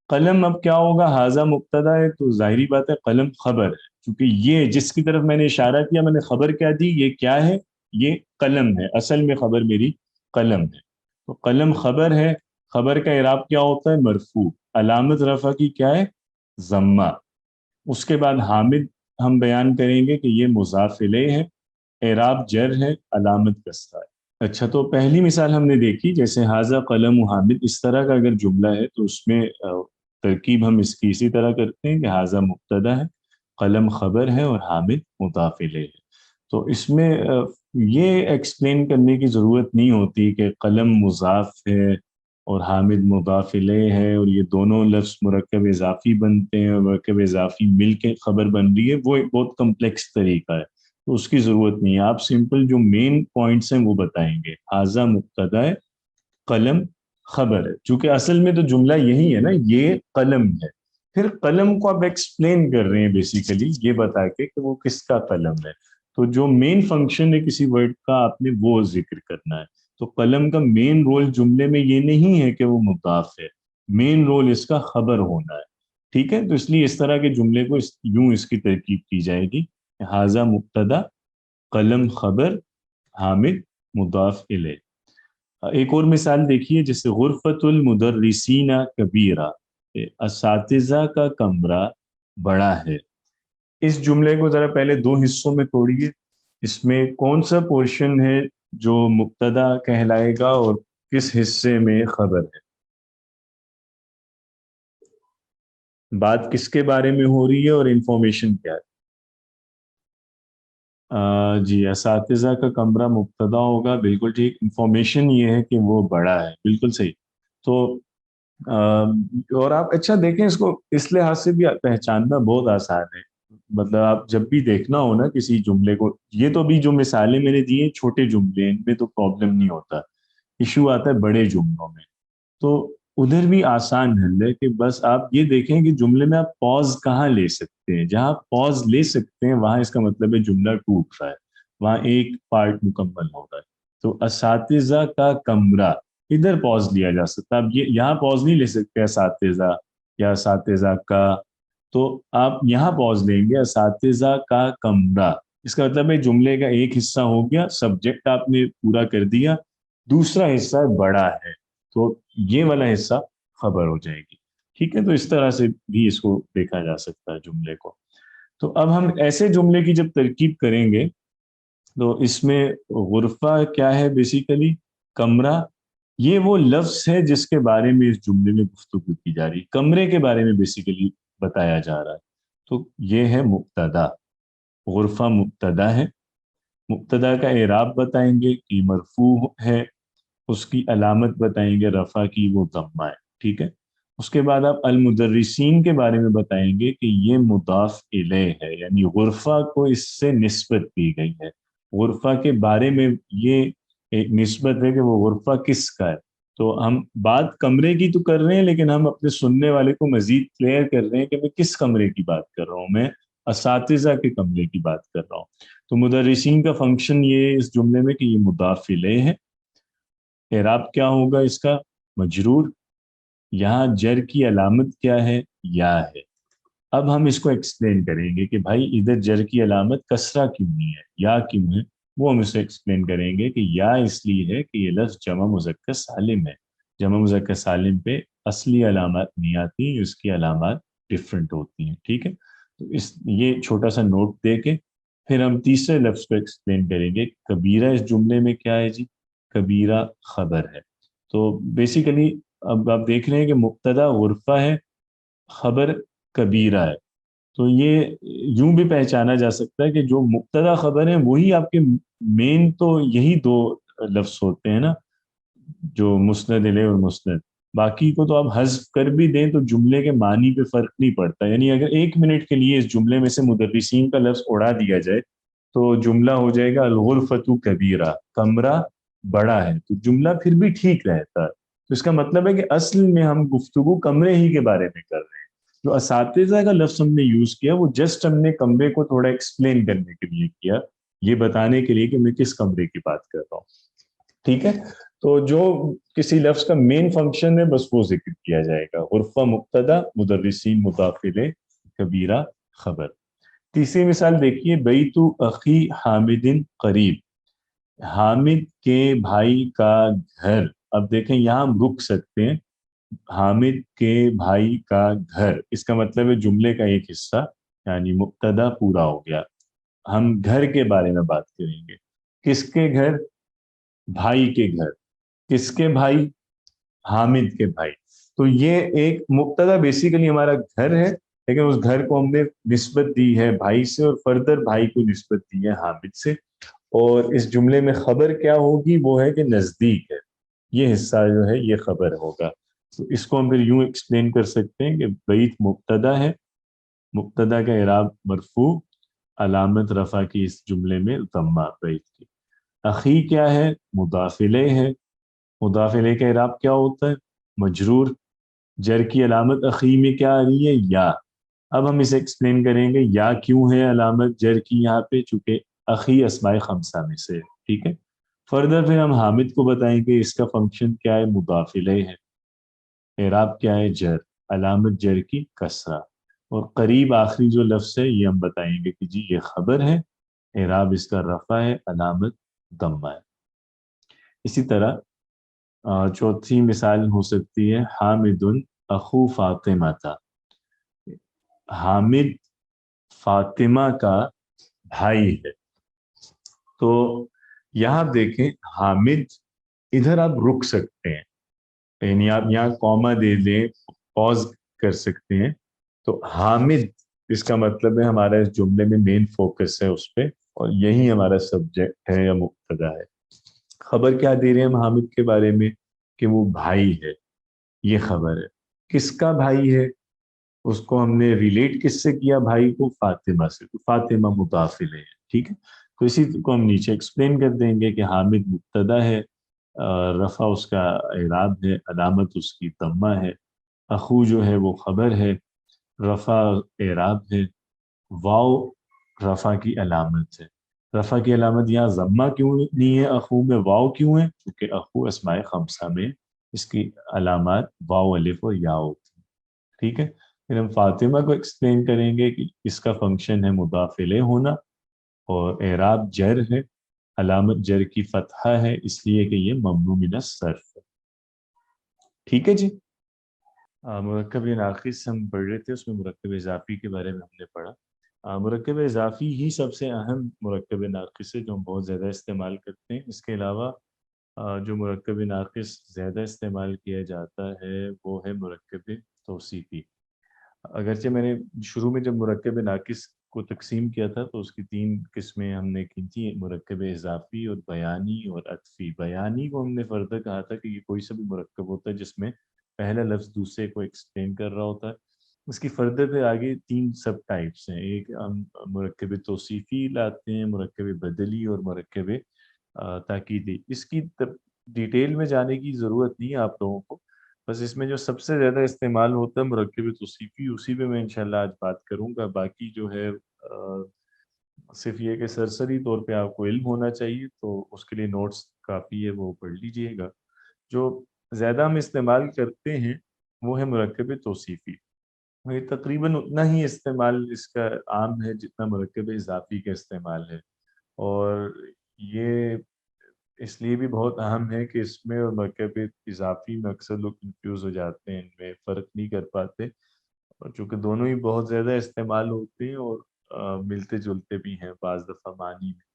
قلم اب کیا ہوگا، حاذا مبتدا ہے تو ظاہری بات ہے قلم خبر ہے. چونکہ یہ جس کی طرف میں نے اشارہ کیا، میں نے خبر کیا دی، یہ کیا ہے، یہ قلم ہے. اصل میں خبر میری قلم ہے. تو قلم خبر ہے. خبر کا اعراب کیا ہوتا ہے، مرفوع. علامت رفع کی کیا ہے، ضمہ. اس کے بعد حامد ہم بیان کریں گے کہ یہ مضاف الیہ ہے. اعراب جر ہے، علامت کسرہ ہے. اچھا، تو پہلی مثال ہم نے دیکھی، جیسے حاذا قلم حامد، اس طرح کا اگر جملہ ہے تو اس میں ترکیب ہم اس کی اسی طرح کرتے ہیں کہ حاذا مبتدا ہے، قلم خبر ہے، اور حامد مضاف الیہ ہے. تو اس میں یہ ایکسپلین کرنے کی ضرورت نہیں ہوتی کہ قلم مضاف ہے اور حامد مضاف الیہ ہے اور یہ دونوں لفظ مرکب اضافی بنتے ہیں اور مرکب اضافی مل کے خبر بن رہی ہے. وہ ایک بہت کمپلیکس طریقہ ہے، تو اس کی ضرورت نہیں ہے. آپ سمپل جو مین پوائنٹس ہیں وہ بتائیں گے. حاذا مبتدا ہے، قلم خبر ہے. چونکہ اصل میں تو جملہ یہی ہے نا، یہ قلم ہے. پھر قلم کو آپ ایکسپلین کر رہے ہیں بیسیکلی یہ بتا کے کہ وہ کس کا قلم ہے. تو جو مین فنکشن ہے کسی ورڈ کا آپ نے وہ ذکر کرنا ہے. تو قلم کا مین رول جملے میں یہ نہیں ہے کہ وہ مضاف ہے، مین رول اس کا خبر ہونا ہے. ٹھیک ہے، تو اس لیے اس طرح کے جملے کو یوں اس کی ترکیب کی جائے گی: حاذا مبتدا، قلم خبر، حامد مضاف الیہ. ایک اور مثال دیکھیے، جیسے غرفۃ المدرسین کبیرہ، اساتذہ کا کمرہ بڑا ہے. اس جملے کو ذرا پہلے دو حصوں میں توڑیے. اس میں کون سا پورشن ہے جو مبتدا کہلائے گا اور کس حصے میں خبر ہے؟ بات کس کے بارے میں ہو رہی ہے اور انفارمیشن کیا ہے؟ جی، اساتذہ کا کمرہ مبتدا ہوگا، بالکل ٹھیک. انفارمیشن یہ ہے کہ وہ بڑا ہے، بالکل صحیح. تو اور آپ اچھا دیکھیں، اس کو اس لحاظ سے بھی پہچاننا بہت آسان ہے. مطلب آپ جب بھی دیکھنا ہو نا کسی جملے کو، یہ تو بھی جو مثالیں میں نے دی ہیں چھوٹے جملے، ان میں تو پرابلم نہیں ہوتا، ایشو آتا ہے بڑے جملوں میں. تو ادھر بھی آسان حل ہے کہ بس آپ یہ دیکھیں کہ جملے میں آپ پوز کہاں لے سکتے ہیں. جہاں پوز لے سکتے ہیں وہاں اس کا مطلب ہے جملہ ٹوٹ رہا ہے، وہاں ایک پارٹ مکمل ہو رہا ہے. تو اساتذہ کا کمرہ، ادھر پوز لیا جا سکتا. اب یہ یہاں پوز نہیں لے سکتے اساتذہ یا اساتذہ کا، تو آپ یہاں پوز لیں گے اساتذہ کا کمرہ. اس کا مطلب ہے جملے کا ایک حصہ ہو گیا، سبجیکٹ آپ نے پورا کر دیا، دوسرا حصہ بڑا ہے، تو یہ والا حصہ خبر ہو جائے گی. ٹھیک ہے، تو اس طرح سے بھی اس کو دیکھا جا سکتا ہے جملے کو. تو اب ہم ایسے جملے کی جب ترکیب کریں گے تو اس میں غرفہ کیا ہے؟ بیسیکلی کمرہ. یہ وہ لفظ ہے جس کے بارے میں اس جملے میں گفتگو کی جا رہی، کمرے کے بارے میں بیسیکلی بتایا جا رہا ہے. تو یہ ہے مبتدا، غرفہ مبتدا ہے. مبتدا کا اعراب بتائیں گے کہ مرفوع ہے، اس کی علامت بتائیں گے رفع کی، وہ ضمہ ہے. ٹھیک ہے، اس کے بعد آپ المدرسین کے بارے میں بتائیں گے کہ یہ مضاف الیہ ہے، یعنی غرفہ کو اس سے نسبت دی گئی ہے. غرفہ کے بارے میں یہ ایک نسبت ہے کہ وہ غرفہ کس کا ہے. تو ہم بات کمرے کی تو کر رہے ہیں، لیکن ہم اپنے سننے والے کو مزید کلیئر کر رہے ہیں کہ میں کس کمرے کی بات کر رہا ہوں. میں اساتذہ کے کمرے کی بات کر رہا ہوں. تو مدرسین کا فنکشن یہ اس جملے میں کہ یہ مضاف الیہ ہے. اعراب کیا ہوگا اس کا؟ مجرور. یہاں جر کی علامت کیا ہے؟ یا ہے. اب ہم اس کو ایکسپلین کریں گے کہ بھائی ادھر جر کی علامت کسرہ کیوں نہیں ہے، یا کیوں ہے. وہ ہم اسے ایکسپلین کریں گے کہ یا اس لیے ہے کہ یہ لفظ جمع مذکر سالم ہے. جمع مذکر سالم پہ اصلی علامات نہیں آتی، اس کی علامات ڈفرینٹ ہوتی ہیں. ٹھیک ہے، تو یہ چھوٹا سا نوٹ دے کے پھر ہم تیسرے لفظ کو ایکسپلین کریں گے. کبیرہ اس جملے میں کیا ہے جی؟ کبیرہ خبر ہے. تو بیسیکلی اب آپ دیکھ رہے ہیں کہ مبتدا غرفہ ہے، خبر کبیرہ ہے. تو یہ یوں بھی پہچانا جا سکتا ہے کہ جو مبتدا خبر ہیں وہی آپ کے مین، تو یہی دو لفظ ہوتے ہیں نا، جو مسند الیہ اور مسند. باقی کو تو آپ حذف کر بھی دیں تو جملے کے معنی پہ فرق نہیں پڑتا. یعنی اگر ایک منٹ کے لیے اس جملے میں سے مدرسین کا لفظ اڑا دیا جائے تو جملہ ہو جائے گا الغرفۃ کبیرہ، کمرہ بڑا ہے. تو جملہ پھر بھی ٹھیک رہتا ہے. تو اس کا مطلب ہے کہ اصل میں ہم گفتگو کمرے ہی کے بارے میں کر رہے ہیں. جو اساتذہ کا لفظ ہم نے یوز کیا وہ جسٹ ہم نے کمرے کو تھوڑا ایکسپلین کرنے کے لیے کیا، یہ بتانے کے لیے کہ میں کس کمرے کی بات کر رہا ہوں. ٹھیک ہے، تو جو کسی لفظ کا مین فنکشن ہے بس وہ ذکر کیا جائے گا. غرفہ مبتدا، مدرسین مضاف الیہ، کبیرہ خبر. تیسری مثال دیکھیے، بیت اخی حامد قریب، حامد کے بھائی کا گھر. اب دیکھیں یہاں ہم رک سکتے ہیں، حامد کے بھائی کا گھر، اس کا مطلب ہے جملے کا ایک حصہ یعنی مبتدا پورا ہو گیا. ہم گھر کے بارے میں بات کریں گے. کس کے گھر؟ بھائی کے گھر. کس کے بھائی؟ حامد کے بھائی. تو یہ ایک مبتدا بیسیکلی ہمارا گھر ہے، لیکن اس گھر کو ہم نے نسبت دی ہے بھائی سے، اور فردر بھائی کو نسبت دی ہے حامد سے. اور اس جملے میں خبر کیا ہوگی؟ وہ ہے کہ نزدیک ہے. یہ حصہ جو ہے یہ خبر ہوگا. تو اس کو ہم پھر یوں ایکسپلین کر سکتے ہیں کہ بعید مبتدا ہے، مبتدا کا اعراب مرفوع، علامت رفع کی اس جملے میں ضمہ بعید کی. اخی کیا ہے؟ مضاف الیہ ہے. مضاف الیہ کا اعراب کیا ہوتا ہے؟ مجرور. جر کی علامت اخی میں کیا آ رہی ہے؟ یا. اب ہم اسے ایکسپلین کریں گے یا کیوں ہے علامت جر کی یہاں پہ، چونکہ اخی اسماء خمسہ میں سے ہے. ٹھیک ہے. فردر پھر ہم حامد کو بتائیں گے اس کا فنکشن کیا ہے، مضاف الیہ ہے. اعراب کیا ہے؟ جر. علامت جر کی کسرہ. اور قریب آخری جو لفظ ہے یہ ہم بتائیں گے کہ جی یہ خبر ہے، اعراب اس کا رفع ہے، علامت ضمہ ہے. اسی طرح چوتھی مثال ہو سکتی ہے حامد اخو فاطمہ تھا. حامد فاطمہ کا بھائی ہے. تو یہاں دیکھیں حامد، ادھر آپ رک سکتے ہیں، یعنی آپ یہاں کوما دے دیں، پوز کر سکتے ہیں. تو حامد اس کا مطلب ہے ہمارا اس جملے میں مین فوکس ہے اس پہ، اور یہی ہمارا سبجیکٹ ہے یا مبتدا ہے. خبر کیا دے رہے ہیں ہم حامد کے بارے میں؟ کہ وہ بھائی ہے. یہ خبر ہے. کس کا بھائی ہے؟ اس کو ہم نے ریلیٹ کس سے کیا؟ بھائی کو فاطمہ سے. تو فاطمہ مضاف الیہ ہے. ٹھیک ہے. تو اسی کو ہم نیچے ایکسپلین کر دیں گے کہ حامد مبتدا ہے، رفع اس کا اعراب ہے، علامت اس کی ضمہ ہے. اخو جو ہے وہ خبر ہے، رفع اعراب ہے. واو رفع کی علامت ہے. رفع کی علامت یہاں ضمہ کیوں نہیں ہے، اخو میں واو کیوں ہے؟ کیونکہ اخو اسماء خمسہ میں اس کی علامات واو الف اور یا ہوتی ہیں. ٹھیک ہے. پھر ہم فاطمہ کو ایکسپلین کریں گے کہ اس کا فنکشن ہے مضاف الیہ ہونا، اور اعراب جر ہے، علامت جر کی فتحہ ہے اس لیے کہ یہ ممنوع من الصرف ہے. ٹھیک ہے جی. مرکب ناقص ہم پڑھ رہے تھے، اس میں مرکب اضافی کے بارے میں ہم نے پڑھا. مرکب اضافی ہی سب سے اہم مرکب ناقص ہے جو ہم بہت زیادہ استعمال کرتے ہیں. اس کے علاوہ جو مرکب ناقص زیادہ استعمال کیا جاتا ہے وہ ہے مرکب توصیفی. اگرچہ میں نے شروع میں جب مرکب ناقص کو تقسیم کیا تھا تو اس کی 3 قسمیں ہم نے کی تھی، مرکب اضافی اور بیانی اور عطفی. بیانی کو ہم نے فردر کہا تھا کہ یہ کوئی سا بھی مرکب ہوتا ہے جس میں پہلا لفظ دوسرے کو ایکسپلین کر رہا ہوتا ہے. اس کی فردر پہ آگے 3 سب ٹائپس ہیں. ایک ہم مرکب توصیفی لاتے ہیں، مرکب بدلی اور مرکب تاکیدی. اس کی ڈیٹیل میں جانے کی ضرورت نہیں ہے آپ لوگوں کو، بس اس میں جو سب سے زیادہ استعمال ہوتا ہے مرکب توصیفی، اسی پہ میں انشاءاللہ آج بات کروں گا. باقی جو ہے صرف یہ کہ سرسری طور پہ آپ کو علم ہونا چاہیے، تو اس کے لیے نوٹس کافی ہے، وہ پڑھ لیجئے گا. جو زیادہ ہم استعمال کرتے ہیں وہ ہے مرکب توصیفی. یہ تقریباً اتنا ہی استعمال اس کا عام ہے جتنا مرکب اضافی کا استعمال ہے. اور یہ اس لیے بھی بہت اہم ہے کہ اس میں اور مرکب اضافی میں اکثر لوگ کنفیوز ہو جاتے ہیں، ان میں فرق نہیں کر پاتے، اور چونکہ دونوں ہی بہت زیادہ استعمال ہوتے ہیں اور ملتے جلتے بھی ہیں بعض دفعہ معنی میں.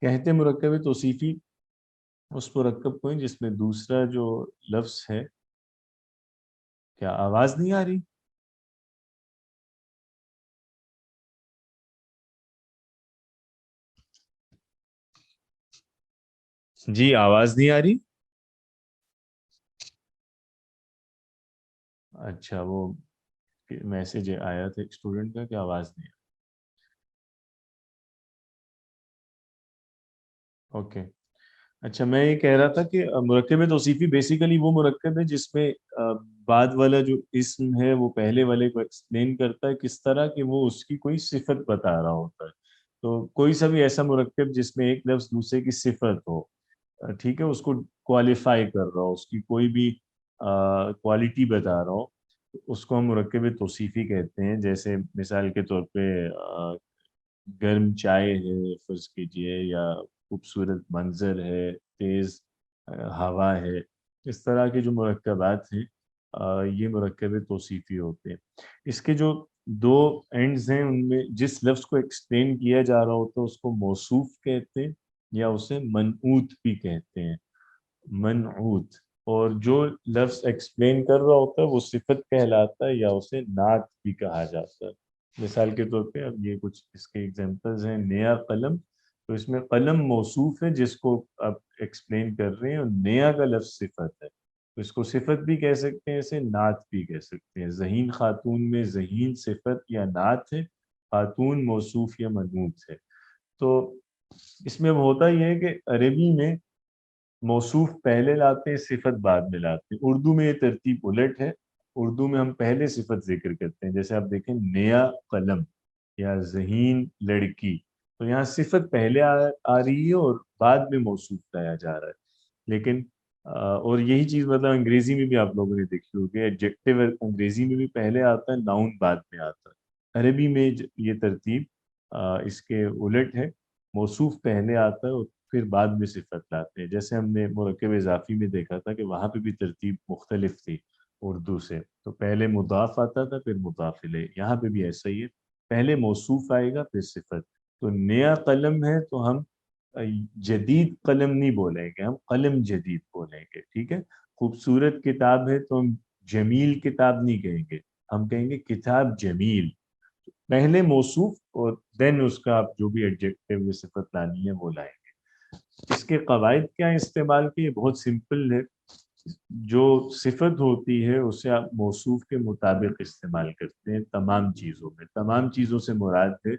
کہتے ہیں مرکب توصیفی اس مرکب کو جس میں دوسرا جو لفظ ہے، کیا آواز نہیں آ رہی؟ جی آواز نہیں آ رہی؟ اچھا، وہ میسج آیا تھا ایک اسٹوڈنٹ کا کہ آواز نہیں آ رہی. اوکے. اچھا، میں یہ کہہ رہا تھا کہ مرکب توصیفی بیسیکلی وہ مرکب ہے جس میں بعد والا جو اسم ہے وہ پہلے والے کو ایکسپلین کرتا ہے کس طرح کہ وہ اس کی کوئی صفت بتا رہا ہوتا ہے. تو کوئی سا بھی ایسا مرکب جس میں ایک لفظ دوسرے کی صفت ہو، ٹھیک ہے، اس کو کوالیفائی کر رہا ہو، اس کی کوئی بھی کوالٹی بتا رہا ہو، اس کو ہم مرکب توصیفی کہتے ہیں. جیسے مثال کے طور پہ گرم چائے ہے فرض کیجئے، یا خوبصورت منظر ہے، تیز ہوا ہے. اس طرح کے جو مرکبات ہیں یہ مرکب توصیفی ہوتے ہیں. اس کے جو دو اینڈز ہیں، ان میں جس لفظ کو ایکسپلین کیا جا رہا ہوتا ہے اس کو موصوف کہتے ہیں یا اسے منعوت بھی کہتے ہیں، منعوت. اور جو لفظ ایکسپلین کر رہا ہوتا ہے وہ صفت کہلاتا ہے یا اسے نعت بھی کہا جاتا ہے. مثال کے طور پہ اب یہ کچھ اس کے ایگزامپلز ہیں. نیا قلم، تو اس میں قلم موصوف ہے جس کو آپ ایکسپلین کر رہے ہیں، اور نیا کا لفظ صفت ہے، تو اس کو صفت بھی کہہ سکتے ہیں، اسے نعت بھی کہہ سکتے ہیں. ذہین خاتون میں ذہین صفت یا نعت ہے، خاتون موصوف یا منعوت ہے. تو اس میں ہوتا یہ ہے کہ عربی میں موصوف پہلے لاتے ہیں، صفت بعد میں لاتے ہیں. اردو میں یہ ترتیب الٹ ہے. اردو میں ہم پہلے صفت ذکر کرتے ہیں. جیسے آپ دیکھیں نیا قلم یا ذہین لڑکی، تو یہاں صفت پہلے آ رہی ہے اور بعد میں موصوف لایا جا رہا ہے. لیکن اور یہی چیز مطلب انگریزی میں بھی آپ لوگوں نے دیکھی ہوگی، ایڈجیکٹیو انگریزی میں بھی پہلے آتا ہے، ناؤن بعد میں آتا ہے. عربی میں یہ ترتیب اس کے الٹ ہے، موصوف پہلے آتا ہے اور پھر بعد میں صفت لاتے ہیں. جیسے ہم نے مرکب اضافی میں دیکھا تھا کہ وہاں پہ بھی ترتیب مختلف تھی اردو سے، تو پہلے مضاف آتا تھا پھر مضاف الیہ. یہاں پہ بھی ایسا ہی ہے، پہلے موصوف آئے گا پھر صفت. تو نیا قلم ہے تو ہم جدید قلم نہیں بولیں گے، ہم قلم جدید بولیں گے. ٹھیک ہے. خوبصورت کتاب ہے تو ہم جمیل کتاب نہیں کہیں گے، ہم کہیں گے کتاب جمیل. پہلے موصوف اور دین اس کا آپ جو بھی ایڈجیکٹیو یا صفت لانی ہے وہ لائیں گے. اس کے قواعد کیا استعمال کیے؟ بہت سمپل ہے. جو صفت ہوتی ہے اسے آپ موصوف کے مطابق استعمال کرتے ہیں تمام چیزوں میں. تمام چیزوں سے مراد ہے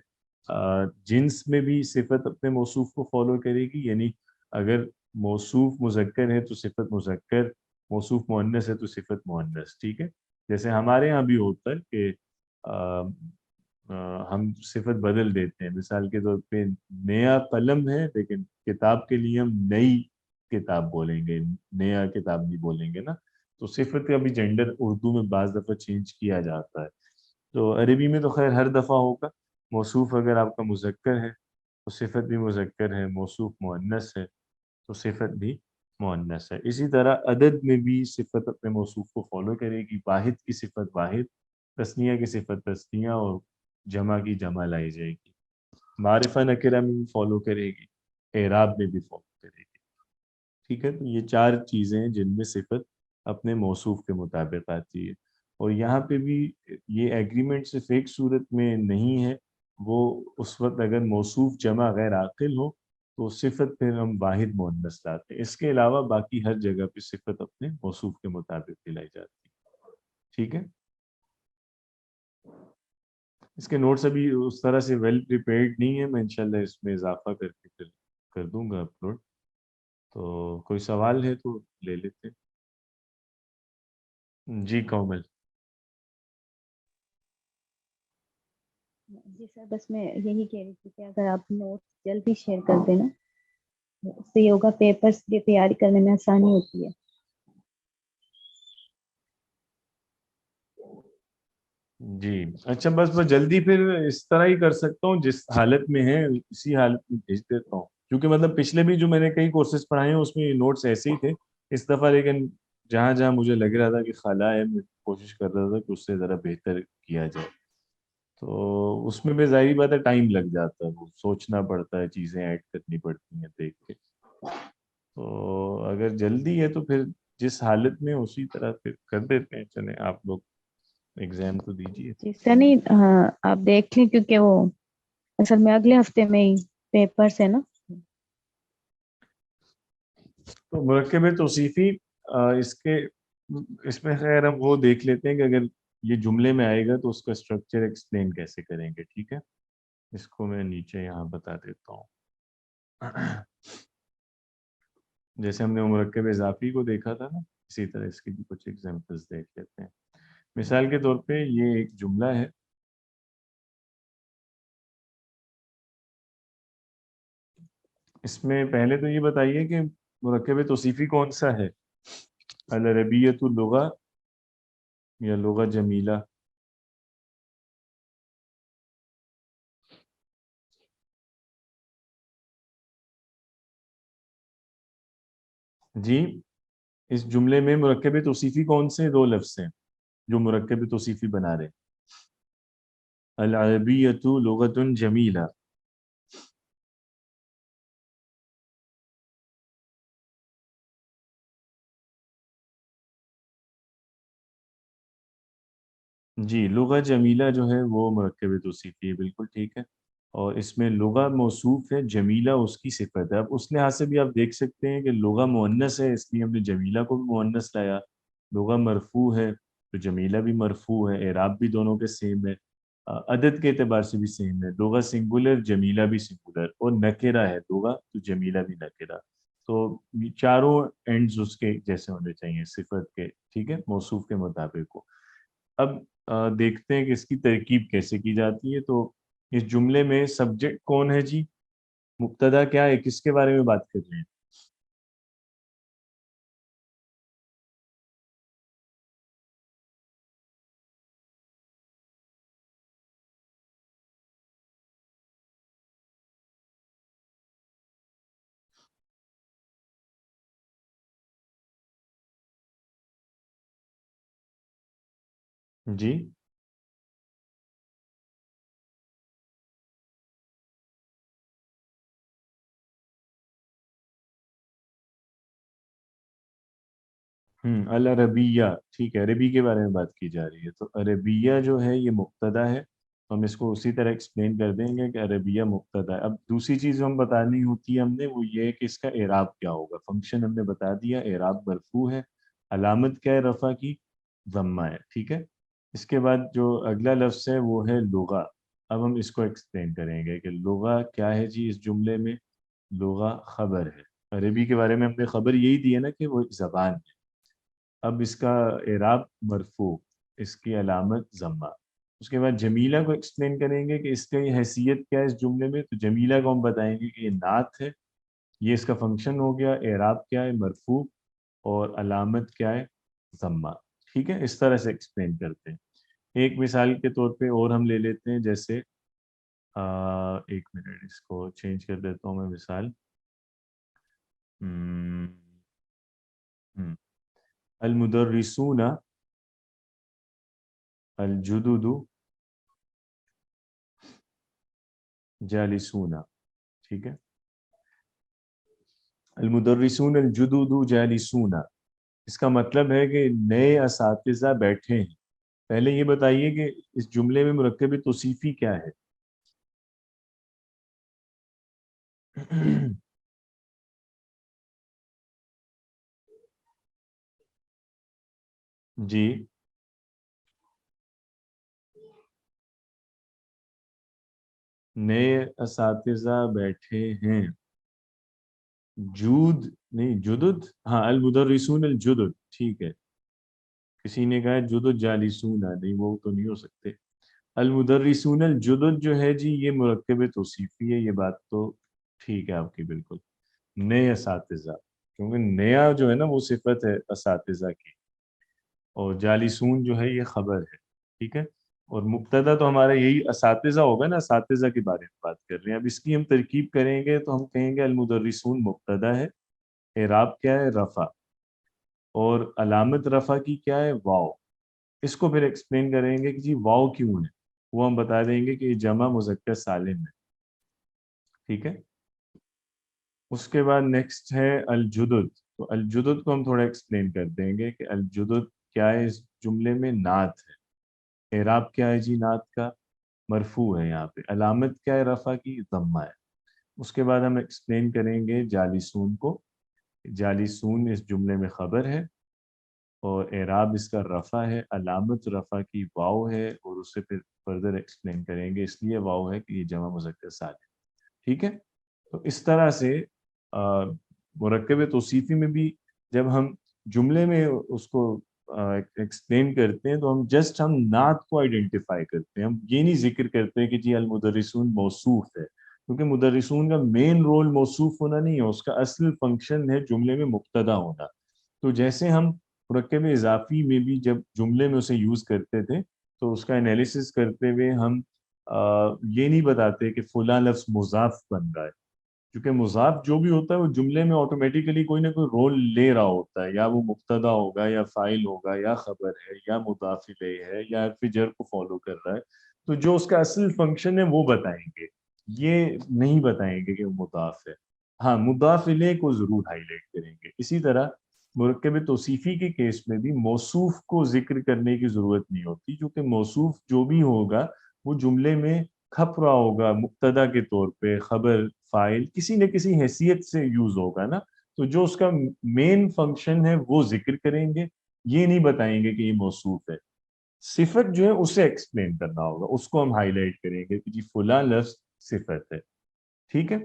جنس میں بھی صفت اپنے موصوف کو فالو کرے گی، یعنی اگر موصوف مذکر ہے تو صفت مذکر، موصوف مؤنث ہے تو صفت مؤنث. ٹھیک ہے. جیسے ہمارے ہاں بھی ہوتا ہے کہ ہم صفت بدل دیتے ہیں. مثال کے طور پہ نیا قلم ہے لیکن کتاب کے لیے ہم نئی کتاب بولیں گے، نیا کتاب نہیں بولیں گے نا. تو صفت کا بھی جینڈر اردو میں بعض دفعہ چینج کیا جاتا ہے. تو عربی میں تو خیر ہر دفعہ ہوگا. موصوف اگر آپ کا مذکر ہے تو صفت بھی مذکر ہے، موصوف مؤنث ہے تو صفت بھی مؤنث ہے. اسی طرح عدد میں بھی صفت اپنے موصوف کو فالو کرے گی. واحد کی صفت واحد، تثنیہ کی صفت تثنیہ، اور جمع کی جمع لائی جائے گی. معرفہ نکرہ میں بھی فالو کرے گی، اعراب میں بھی فالو کرے گی. ٹھیک ہے. تو یہ چار چیزیں ہیں جن میں صفت اپنے موصوف کے مطابق آتی ہے. اور یہاں پہ بھی یہ ایگریمنٹ صرف ایک صورت میں نہیں ہے، وہ اس وقت اگر موصوف جمع غیر عاقل ہو تو صفت پھر ہم واحد مؤنث لاتے ہیں. اس کے علاوہ باقی ہر جگہ پہ صفت اپنے موصوف کے مطابق دلائی جاتی ہے. ٹھیک ہے. اس کے نوٹس ابھی اس طرح سے ویل پریپیئرڈ نہیں ہے، میں انشاءاللہ اس میں اضافہ کر کے پھر کر دوں گا اپلوڈ. تو کوئی سوال ہے تو لے لیتے ہیں. جی کومل. جی سر، بس میں یہی کہہ رہی تھی کہ اگر آپ نوٹس جلدی شیئر کر دینا، اس سے یوگا پیپرز کی تیاری کرنے میں آسانی ہوتی ہے. جی اچھا، بس میں جلدی پھر اس طرح ہی کر سکتا ہوں، جس حالت میں ہے اسی حالت میں بھیج دیتا ہوں. کیونکہ مطلب پچھلے بھی جو میں نے کئی کورسز پڑھائے ہیں اس میں نوٹس ایسے ہی تھے اس دفعہ، لیکن جہاں جہاں مجھے لگ رہا تھا کہ خلا ہے، میں کوشش کر رہا تھا کہ اس سے ذرا بہتر کیا جائے. تو اس میں بھی ظاہری بات ہے ٹائم لگ جاتا ہے، وہ سوچنا پڑتا ہے، چیزیں ایڈ کرنی پڑتی ہیں دیکھ کے. تو اگر جلدی ہے تو پھر جس حالت میں اسی طرح پھر کر دیتے ہیں. چلیں آپ لوگ ایگزام تو دیجیے. جی سر، نہیں آپ دیکھ لیں کیونکہ وہ اصل میں اگلے ہفتے میں ہی پیپرز ہے نا. تو مرکب توصیفی اس میں خیر ہم وہ دیکھ لیتے ہیں کہ اگر یہ جملے میں آئے گا تو اس کا اسٹرکچر ایکسپلین کیسے کریں گے. ٹھیک ہے. اس کو میں نیچے یہاں بتا دیتا ہوں. جیسے ہم نے مرکب اضافی کو دیکھا تھا نا، اسی طرح اس کی بھی کچھ ایگزامپلس دیکھ لیتے ہیں. مثال کے طور پہ یہ ایک جملہ ہے. اس میں پہلے تو یہ بتائیے کہ مرکب توصیفی کون سا ہے، العربیۃ اللغہ یا لغہ جمیلہ؟ جی اس جملے میں مرکب توصیفی کون سے دو لفظ ہیں جو مرکب توصیفی بنا رہے ہیں؟ العربیۃ لغۃ جمیلہ. جی، لغہ جمیلہ جو ہے وہ مرکب توصیفی ہے، بالکل ٹھیک ہے. اور اس میں لغہ موصوف ہے، جمیلہ اس کی صفت ہے. اب اس لحاظ سے بھی آپ دیکھ سکتے ہیں کہ لغہ مؤنث ہے، اس لیے ہم نے جمیلہ کو بھی مؤنث لایا. لغہ مرفوع ہے تو جمیلہ بھی مرفوع ہے، اعراب بھی دونوں کے سیم ہے، عدد کے اعتبار سے بھی سیم ہے. لغہ سنگولر، جمیلہ بھی سنگولر، اور نکرہ ہے لغہ تو جمیلہ بھی نکرہ. تو یہ چاروں اینڈز اس کے جیسے ہونے چاہیے صفت کے، ٹھیک ہے، موصوف کے مطابق کو. اب دیکھتے ہیں کہ اس کی ترکیب کیسے کی جاتی ہے. تو اس جملے میں سبجیکٹ کون ہے جی؟ مبتدا کیا ہے؟ کس کے بارے میں بات کر رہے ہیں؟ جی العربیہ، ٹھیک ہے، عربی کے بارے میں بات کی جا رہی ہے. تو عربیہ جو ہے یہ مبتدا ہے، تو ہم اس کو اسی طرح ایکسپلین کر دیں گے کہ عربیہ مبتدا ہے. اب دوسری چیز جو ہم بتانی ہوتی ہے ہم نے وہ یہ ہے کہ اس کا اعراب کیا ہوگا. فنکشن ہم نے بتا دیا، اعراب مرفوع ہے، علامت کیا ہے رفع کی؟ ضمہ ہے، ٹھیک ہے. اس کے بعد جو اگلا لفظ ہے وہ ہے لغہ. اب ہم اس کو ایکسپلین کریں گے کہ لغہ کیا ہے جی. اس جملے میں لغہ خبر ہے. عربی کے بارے میں ہم نے خبر یہی دی ہے نا کہ وہ زبان ہے. اب اس کا اعراب مرفوع، اس کی علامت ضمہ. اس کے بعد جمیلہ کو ایکسپلین کریں گے کہ اس کی حیثیت کیا ہے اس جملے میں. تو جمیلہ کو ہم بتائیں گے کہ یہ نعت ہے، یہ اس کا فنکشن ہو گیا. اعراب کیا ہے؟ مرفوع، اور علامت کیا ہے؟ ضمہ. ٹھیک ہے، اس طرح سے ایکسپلین کرتے ہیں. ایک مثال کے طور پہ اور ہم لے لیتے ہیں، جیسے ایک منٹ اس کو چینج کر دیتا ہوں میں مثال. ہم، ہم، المدرسون الجدد جالسون. ٹھیک ہے، المدرسون الجدد جالسون. اس کا مطلب ہے کہ نئے اساتذہ بیٹھے ہیں. پہلے یہ بتائیے کہ اس جملے میں مرکب توصیفی کیا ہے؟ جی، نئے اساتذہ بیٹھے ہیں. جود نہیں، جدد. ہاں، المدرسون الجدد، ٹھیک ہے. کسی نے کہا جدد جالسون، نہیں وہ تو نہیں ہو سکتے. المدرسون الجدد جو ہے جی یہ مرکب توصیفی ہے. یہ بات تو ٹھیک ہے آپ کی بالکل. نئے اساتذہ، کیونکہ نیا جو ہے نا وہ صفت ہے اساتذہ کی، اور جالسون جو ہے یہ خبر ہے. ٹھیک ہے، اور مبتدا تو ہمارا یہی اساتذہ ہوگا نا، اساتذہ کے بارے میں بات کر رہے ہیں. اب اس کی ہم ترکیب کریں گے تو ہم کہیں گے المدرسون مبتدا ہے، اعراب کیا ہے؟ رفع، اور علامت رفع کی کیا ہے؟ واو. اس کو پھر ایکسپلین کریں گے کہ جی واو کیوں ہے. وہ ہم بتا دیں گے کہ یہ جمع مذکر سالم ہے. ٹھیک ہے، اس کے بعد نیکسٹ ہے الجدد. تو الجدد کو ہم تھوڑا ایکسپلین کر دیں گے کہ الجدد کیا ہے. اس جملے میں نعت ہے. اعراب کیا ہے جی نعت کا؟ مرفوع ہے. یہاں پہ علامت کیا ہے رفع کی؟ ضمہ ہے. اس کے بعد ہم ایکسپلین کریں گے جالسون کو. جالسون اس جملے میں خبر ہے، اور اعراب اس کا رفع ہے. علامت رفع کی واو ہے، اور اسے پھر فردر ایکسپلین کریں گے. اس لیے واو ہے کہ یہ جمع مذکر سالم. ٹھیک ہے، تو اس طرح سے مرکب توصیفی میں بھی جب ہم جملے میں اس کو ایکسپلین کرتے ہیں تو ہم نعت کو آئیڈینٹیفائی کرتے ہیں. ہم یہ نہیں ذکر کرتے کہ جی المدرسون موصوف ہے، کیونکہ مدرسون کا مین رول موصوف ہونا نہیں ہے، اس کا اصل فنکشن ہے جملے میں مبتدا ہونا. تو جیسے ہم مرکب اضافی میں بھی جب جملے میں اسے یوز کرتے تھے تو اس کا انالیسس کرتے ہوئے ہم یہ نہیں بتاتے کہ فلاں لفظ مضاف بن رہا ہے، کیونکہ مضاف جو بھی ہوتا ہے وہ جملے میں آٹومیٹیکلی کوئی نہ کوئی رول لے رہا ہوتا ہے. یا وہ مبتدا ہوگا، یا فاعل ہوگا، یا خبر ہے، یا مضاف الیہ ہے، یا حرف جر کو فالو کر رہا ہے. تو جو اس کا اصل فنکشن ہے وہ بتائیں گے، یہ نہیں بتائیں گے کہ وہ مضاف ہے. ہاں مضاف الیہ کو ضرور ہائی لائٹ کریں گے. اسی طرح مرکب توصیفی کے کیس میں بھی موصوف کو ذکر کرنے کی ضرورت نہیں ہوتی، کیونکہ موصوف جو بھی ہوگا وہ جملے میں کھپ رہا ہوگا مبتدا کے طور پہ، خبر، فاعل، کسی نہ کسی حیثیت سے یوز ہوگا نا. تو جو اس کا مین فنکشن ہے وہ ذکر کریں گے، یہ نہیں بتائیں گے کہ یہ موصوف ہے. صفت جو ہے اسے ایکسپلین کرنا ہوگا، اس کو ہم ہائی لائٹ کریں گے کہ جی فلاں لفظ صفت ہے. ٹھیک ہے.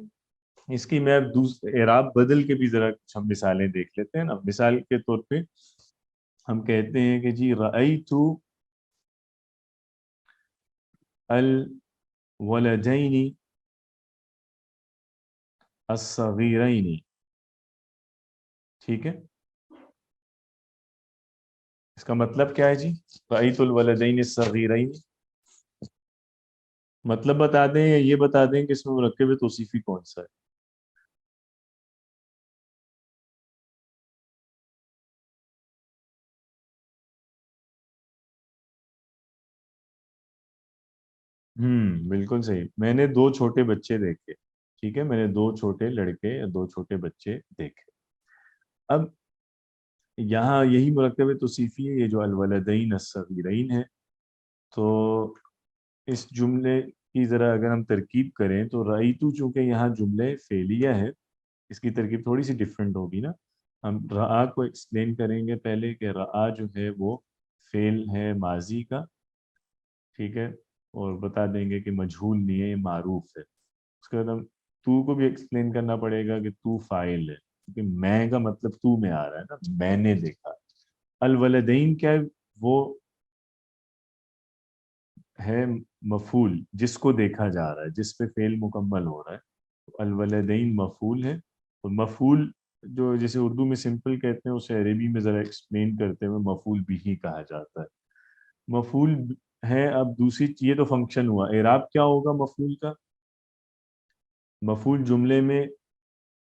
اس کی میں اب اعراب بدل کے بھی ذرا کچھ ہم مثالیں دیکھ لیتے ہیں نا. مثال کے طور پہ ہم کہتے ہیں کہ جی رأیت الولدین الصغیرین. ٹھیک ہے. اس کا مطلب کیا ہے جی؟ رأیت الولدین الصغیرین مطلب بتا دیں یا یہ بتا دیں کہ اس میں مرکب توصیفی کون سا ہے؟ بالکل صحیح. میں نے دو چھوٹے بچے دیکھے. ٹھیک ہے، میں نے دو چھوٹے لڑکے یا دو چھوٹے بچے دیکھے. اب یہاں یہی مرکب توصیفی ہے، یہ جو الولدین الصغیرین ہے. تو اس جملے کی ذرا اگر ہم ترکیب کریں تو رأیتو چونکہ یہاں جملے فعلیہ ہے، اس کی ترکیب تھوڑی سی ڈیفرنٹ ہوگی نا. ہم رعا کو ایکسپلین کریں گے پہلے کہ رعا جو ہے وہ فعل ہے ماضی کا. ٹھیک ہے. اور بتا دیں گے کہ مجہول نہیں ہے، یہ معروف ہے. اس کے بعد ہم تو کو بھی ایکسپلین کرنا پڑے گا کہ تو فاعل ہے، کیونکہ میں کا مطلب تو میں آ رہا ہے نا، میں نے دیکھا. الولدین کیا ہے؟ وہ ہے مفعول، جس کو دیکھا جا رہا ہے، جس پہ فعل مکمل ہو رہا ہے. الولدین مفعول ہے. اور مفعول جو جیسے اردو میں سمپل کہتے ہیں، اسے عربی میں ذرا ایکسپلین کرتے ہوئے مفعول بھی کہا جاتا ہے. مفعول ہے. اب دوسری یہ تو فنکشن ہوا. اعراب کیا ہوگا مفعول کا؟ مفعول جملے میں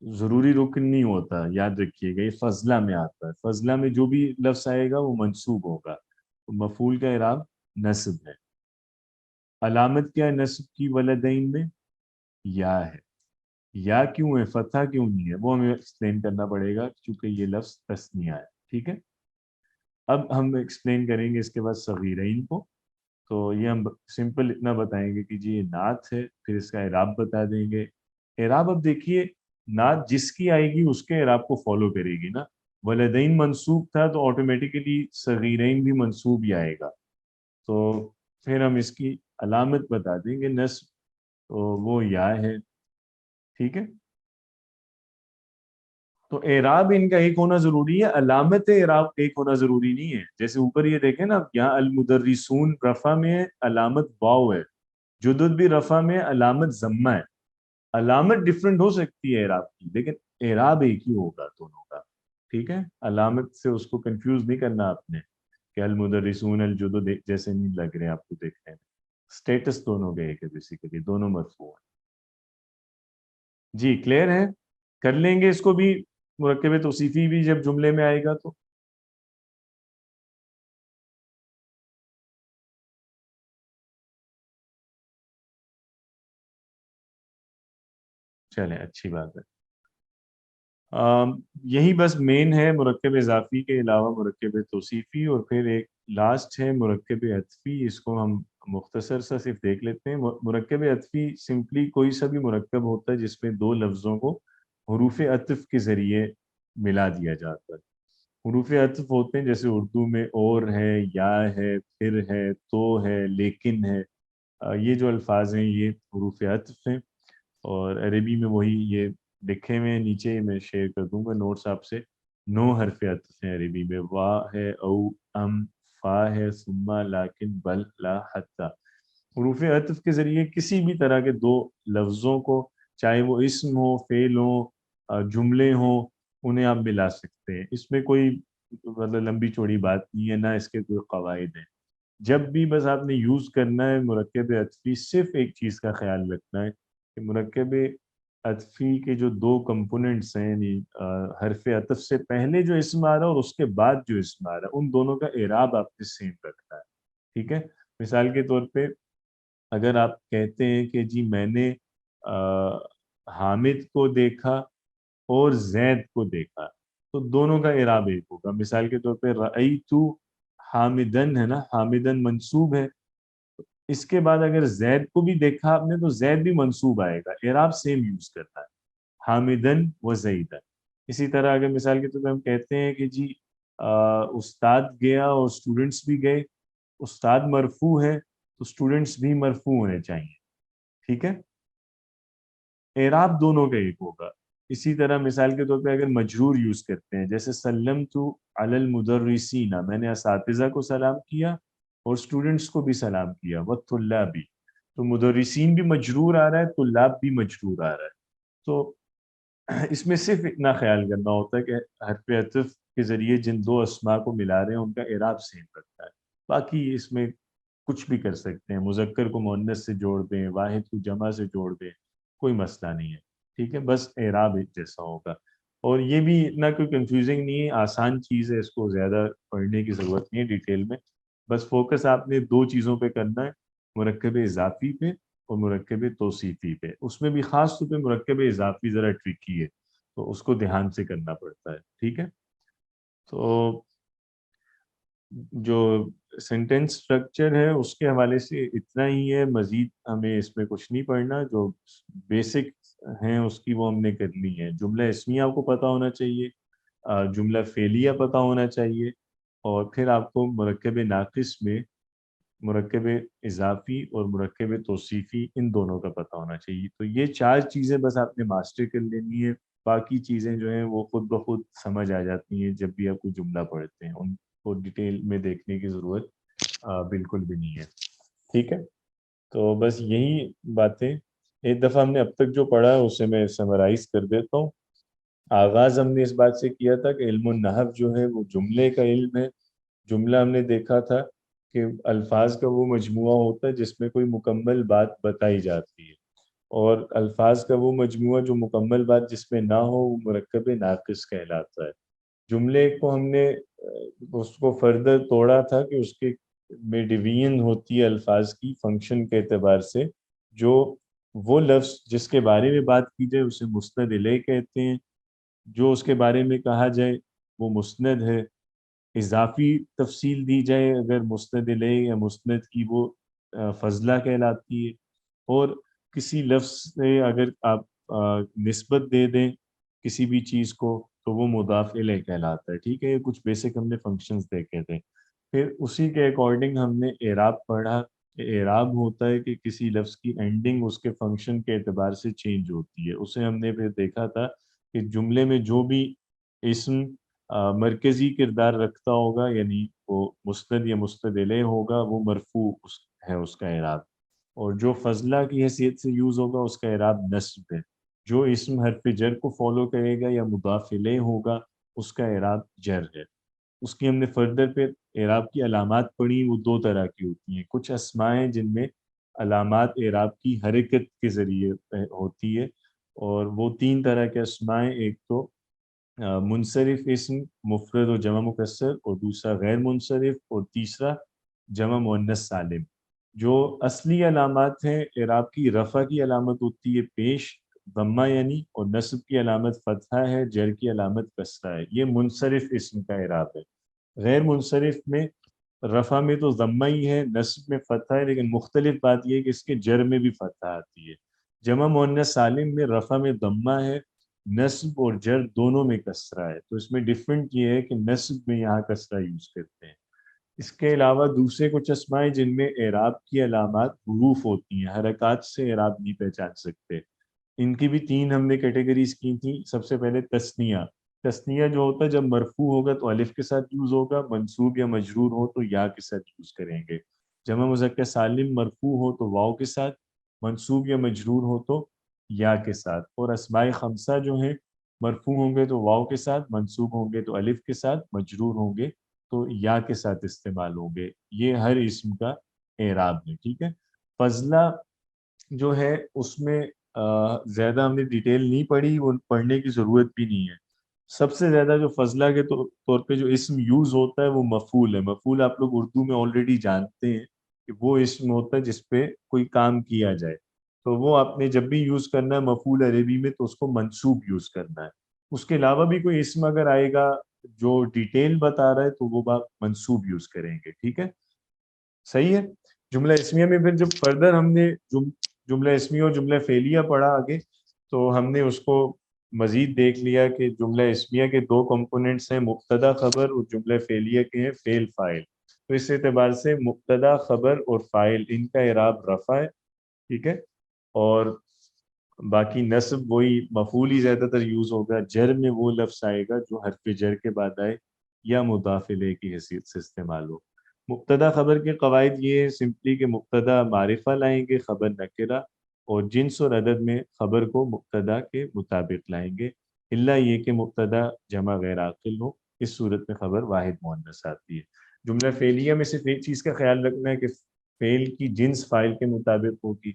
ضروری رکن نہیں ہوتا، یاد رکھیے گا. یہ فضلہ میں آتا ہے. فضلہ میں جو بھی لفظ آئے گا وہ منصوب ہوگا. مفعول کا اعراب نصب ہے. علامت کیا ہے نصب کی ولدین میں؟ یا ہے. یا کیوں ہے؟ فتح کیوں نہیں ہے؟ وہ ہمیں ایکسپلین کرنا پڑے گا کیونکہ یہ لفظ تثنیہ ہے. ٹھیک ہے. اب ہم ایکسپلین کریں گے اس کے بعد صغیرین کو. تو یہ ہم سمپل اتنا بتائیں گے کہ جی یہ نعت ہے، پھر اس کا اعراب بتا دیں گے. اعراب اب دیکھیے، نعت جس کی آئے گی اس کے اعراب کو فالو کرے گی نا. ولدین منصوب تھا تو آٹومیٹیکلی صغیرین بھی منصوب ہی آئے گا. تو پھر ہم اس کی علامت بتا دیں گے نصب، تو وہ یا ہے. ٹھیک ہے. تو اعراب ان کا ایک ہونا ضروری ہے، علامت اعراب ایک ہونا ضروری نہیں ہے. جیسے اوپر یہ دیکھیں نا، یہاں المدرسون رفع میں علامت واو ہے، جدد بھی رفع میں علامت ضمہ ہے. علامت ڈفرنٹ ہو سکتی ہے اعراب کی، لیکن اعراب ایک ہی ہوگا دونوں کا. ٹھیک ہے. علامت سے اس کو کنفیوز نہیں کرنا آپ نے کہ المدرسون الجدد جیسے نہیں لگ رہے آپ کو دیکھنے میں. اسٹیٹس دونوں کے ایک ہے بیسیکلی، دونوں مرفوع ہیں. جی کلیئر ہے. کر لیں گے اس کو بھی مرکب توصیفی بھی جب جملے میں آئے گا تو. چلیں اچھی بات ہے. یہی بس مین ہے مرکب اضافی کے علاوہ مرکب توصیفی. اور پھر ایک لاسٹ ہے مرکب عطفی. اس کو ہم مختصر سا صرف دیکھ لیتے ہیں. مرکب عطفی سمپلی کوئی سا بھی مرکب ہوتا ہے جس میں دو لفظوں کو حروف عطف کے ذریعے ملا دیا جاتا ہے. حروف عطف ہوتے ہیں جیسے اردو میں اور ہے، یا ہے، پھر ہے، تو ہے، لیکن ہے. یہ جو الفاظ ہیں یہ حروف عطف ہیں. اور عربی میں وہی یہ لکھے ہوئے ہیں نیچے، میں شیئر کر دوں گا نوٹس آپ سے. 9 حرف عطف ہیں عربی میں. وا ہے، او، ام، فا ہے، ثم، لیکن، بل، لا، حتی. حروف عطف کے ذریعے کسی بھی طرح کے دو لفظوں کو، چاہے وہ اسم ہو، فعل ہو، جملے ہوں، انہیں آپ ملا سکتے ہیں. اس میں کوئی مطلب لمبی چوڑی بات نہیں ہے، نہ اس کے کوئی قواعد ہیں. جب بھی بس آپ نے یوز کرنا ہے مرکب عطفی، صرف ایک چیز کا خیال رکھنا ہے کہ مرکب عطفی کے جو دو کمپوننٹس ہیں، یعنی حرف عطف سے پہلے جو اسم آ رہا ہے اور اس کے بعد جو اسم آ رہا ہے، ان دونوں کا اعراب آپ نے سیم رکھنا ہے. ٹھیک ہے. مثال کے طور پہ اگر آپ کہتے ہیں کہ جی میں نے حامد کو دیکھا اور زید کو دیکھا تو دونوں کا اعراب ایک ہوگا. مثال کے طور پہ رأیت حامدن ہے نا, حامدن منصوب ہے, اس کے بعد اگر زید کو بھی دیکھا آپ نے تو زید بھی منصوب آئے گا, اعراب سیم یوز کرتا ہے, حامدن و زیدن. اسی طرح اگر مثال کے طور پہ ہم کہتے ہیں کہ جی استاد گیا اور اسٹوڈنٹس بھی گئے, استاد مرفوع ہے تو اسٹوڈنٹس بھی مرفوع ہونے چاہیے, ٹھیک ہے, اعراب دونوں کا ایک ہوگا. اسی طرح مثال کے طور پہ اگر مجرور یوز کرتے ہیں, جیسے سلمت علی المدرسین, میں نے اساتذہ کو سلام کیا اور اسٹوڈنٹس کو بھی سلام کیا, والطلاب بھی, تو مدرسین بھی مجرور آ رہا ہے, طلاب بھی مجرور آ رہا ہے. تو اس میں صرف اتنا خیال کرنا ہوتا ہے کہ حرف عطف کے ذریعے جن دو اسماء کو ملا رہے ہیں ان کا اعراب سیم رکھتا ہے. باقی اس میں کچھ بھی کر سکتے ہیں, مذکر کو مؤنث سے جوڑ دیں, واحد کو جمع سے جوڑ دیں, کوئی مسئلہ نہیں ہے, ٹھیک ہے, بس اعراب ایک جیسا ہوگا. اور یہ بھی اتنا کوئی کنفیوزنگ نہیں ہے, آسان چیز ہے, اس کو زیادہ پڑھنے کی ضرورت نہیں ہے ڈیٹیل میں. بس فوکس آپ نے دو چیزوں پہ کرنا ہے, مرکب اضافی پہ اور مرکب توصیفی پہ. اس میں بھی خاص طور پہ مرکب اضافی ذرا ٹرکی ہے, تو اس کو دھیان سے کرنا پڑتا ہے, ٹھیک ہے. تو جو سینٹینس اسٹرکچر ہے اس کے حوالے سے اتنا ہی ہے, مزید ہمیں اس میں کچھ نہیں پڑھنا. جو بیسک ہیں اس کی وہ ہم نے کر لی ہیں. جملہ اسمیہ آپ کو پتہ ہونا چاہیے, جملہ فعلیہ پتہ ہونا چاہیے, اور پھر آپ کو مرکب ناقص میں مرکب اضافی اور مرکب توصیفی ان دونوں کا پتہ ہونا چاہیے. تو یہ چار چیزیں بس آپ نے ماسٹر کر لینی ہے. باقی چیزیں جو ہیں وہ خود بخود سمجھ آ جاتی ہیں جب بھی آپ کو جملہ پڑھتے ہیں, ان کو ڈیٹیل میں دیکھنے کی ضرورت بالکل بھی نہیں ہے, ٹھیک ہے. تو بس یہی باتیں ایک دفعہ ہم نے اب تک جو پڑھا ہے اسے میں سمرائز کر دیتا ہوں. آغاز ہم نے اس بات سے کیا تھا کہ علم النحو جو ہے وہ جملے کا علم ہے. جملہ ہم نے دیکھا تھا کہ الفاظ کا وہ مجموعہ ہوتا ہے جس میں کوئی مکمل بات بتائی جاتی ہے, اور الفاظ کا وہ مجموعہ جو مکمل بات جس میں نہ ہو وہ مرکب ناقص کہلاتا ہے. جملے کو ہم نے اس کو فردر توڑا تھا کہ اس کے میں ڈویژن ہوتی ہے الفاظ کی فنکشن کے اعتبار سے. جو وہ لفظ جس کے بارے میں بات کی جائے اسے مسند الیہ کہتے ہیں, جو اس کے بارے میں کہا جائے وہ مسند ہے. اضافی تفصیل دی جائے اگر مسند الیہ یا مسند کی, وہ فضلہ کہلاتی ہے. اور کسی لفظ سے اگر آپ نسبت دے دیں کسی بھی چیز کو تو وہ مضاف الیہ کہلاتا ہے, ٹھیک ہے. یہ کچھ بیسک ہم نے فنکشنز دیکھے تھے. پھر اسی کے اکارڈنگ ہم نے اعراب پڑھا. اعراب ہوتا ہے کہ کسی لفظ کی اینڈنگ اس کے فنکشن کے اعتبار سے چینج ہوتی ہے. اسے ہم نے پھر دیکھا تھا کہ جملے میں جو بھی اسم مرکزی کردار رکھتا ہوگا, یعنی وہ مسند یا مسند الیہ ہوگا, وہ مرفوع ہے اس کا اعراب. اور جو فضلہ کی حیثیت سے یوز ہوگا اس کا اعراب نصب ہے. جو اسم حرف جر کو فالو کرے گا یا مضاف الیہ ہوگا اس کا اعراب جر ہے. اس کی ہم نے فردر پہ اعراب کی علامات پڑھی, وہ دو طرح کی ہوتی ہیں. کچھ اسماء ہیں جن میں علامات اعراب کی حرکت کے ذریعے ہوتی ہے, اور وہ تین طرح کے اسماء ہیں. ایک تو منصرف اسم مفرد و جمع مکسر, اور دوسرا غیر منصرف, اور تیسرا جمع مؤنث سالم. جو اصلی علامات ہیں اعراب کی, رفع کی علامت ہوتی ہے پیش ضمہ یعنی, اور نصب کی علامت فتحہ ہے, جر کی علامت کسرہ ہے. یہ منصرف اسم کا اعراب ہے. غیر منصرف میں رفع میں تو ضمہ ہی ہے, نصب میں فتحہ ہے, لیکن مختلف بات یہ ہے کہ اس کے جر میں بھی فتحہ آتی ہے. جمع مؤنث سالم میں رفع میں ضمہ ہے, نصب اور جر دونوں میں کسرہ ہے. تو اس میں ڈفرنٹ یہ ہے کہ نصب میں یہاں کسرہ یوز کرتے ہیں. اس کے علاوہ دوسرے کچھ اسماء جن میں اعراب کی علامات حروف ہوتی ہیں, حرکات سے اعراب نہیں پہچان سکتے. ان کی بھی تین ہم نے کیٹیگریز کی تھیں. سب سے پہلے تثنیہ. تثنیہ جو ہوتا ہے جب مرفوع ہوگا تو الف کے ساتھ یوز ہوگا, منصوب یا مجرور ہو تو یا کے ساتھ یوز کریں گے. جمع مذکر سالم مرفوع ہو تو واو کے ساتھ, منصوب یا مجرور ہو تو یا کے ساتھ. اور اسماء خمسہ جو ہیں مرفوع ہوں گے تو واو کے ساتھ, منصوب ہوں گے تو الف کے ساتھ, مجرور ہوں گے تو یا کے ساتھ استعمال ہوں گے. یہ ہر اسم کا اعراب ہے, ٹھیک ہے. فضلہ جو ہے اس میں زیادہ ہم نے ڈیٹیل نہیں پڑھی, وہ پڑھنے کی ضرورت بھی نہیں ہے. سب سے زیادہ جو فضلہ کے طور پہ جو اسم یوز ہوتا ہے وہ مفعول ہے. مفعول آپ لوگ اردو میں آلریڈی جانتے ہیں, کہ وہ اسم ہوتا ہے جس پہ کوئی کام کیا جائے، تو وہ آپ نے جب بھی یوز کرنا ہے مفعول عربی میں تو اس کو منصوب یوز کرنا ہے. اس کے علاوہ بھی کوئی اسم اگر آئے گا جو ڈیٹیل بتا رہا ہے تو وہ بات منصوب یوز کریں گے. ٹھیک ہے، صحیح ہے. جملہ اسمیہ میں پھر جب فردر ہم نے جملہ اسمیہ اور جملہ فعلیہ پڑھا آگے، تو ہم نے اس کو مزید دیکھ لیا کہ جملہ اسمیہ کے دو کمپوننٹس ہیں، مبتدا خبر، اور جملہ فعلیہ کے ہیں فعل فاعل. تو اس اعتبار سے مبتدا خبر اور فاعل ان کا اعراب رفع ہے. ٹھیک ہے، اور باقی نصب وہی مفعول ہی زیادہ تر یوز ہوگا. جر میں وہ لفظ آئے گا جو حرف جر کے بعد آئے یا مضاف الیہ کی حیثیت سے استعمال ہو. مبتدا خبر کے قواعد یہ ہے سمپلی کہ مبتدا معرفہ لائیں گے، خبر نکرہ، اور جنس اور عدد میں خبر کو مبتدا کے مطابق لائیں گے، الا یہ کہ مبتدا جمع غیر عاقل ہو، اس صورت میں خبر واحد مؤنث آتی ہے. جملہ فعلیہ میں صرف ایک چیز کا خیال رکھنا ہے کہ فعل کی جنس فاعل کے مطابق ہوگی.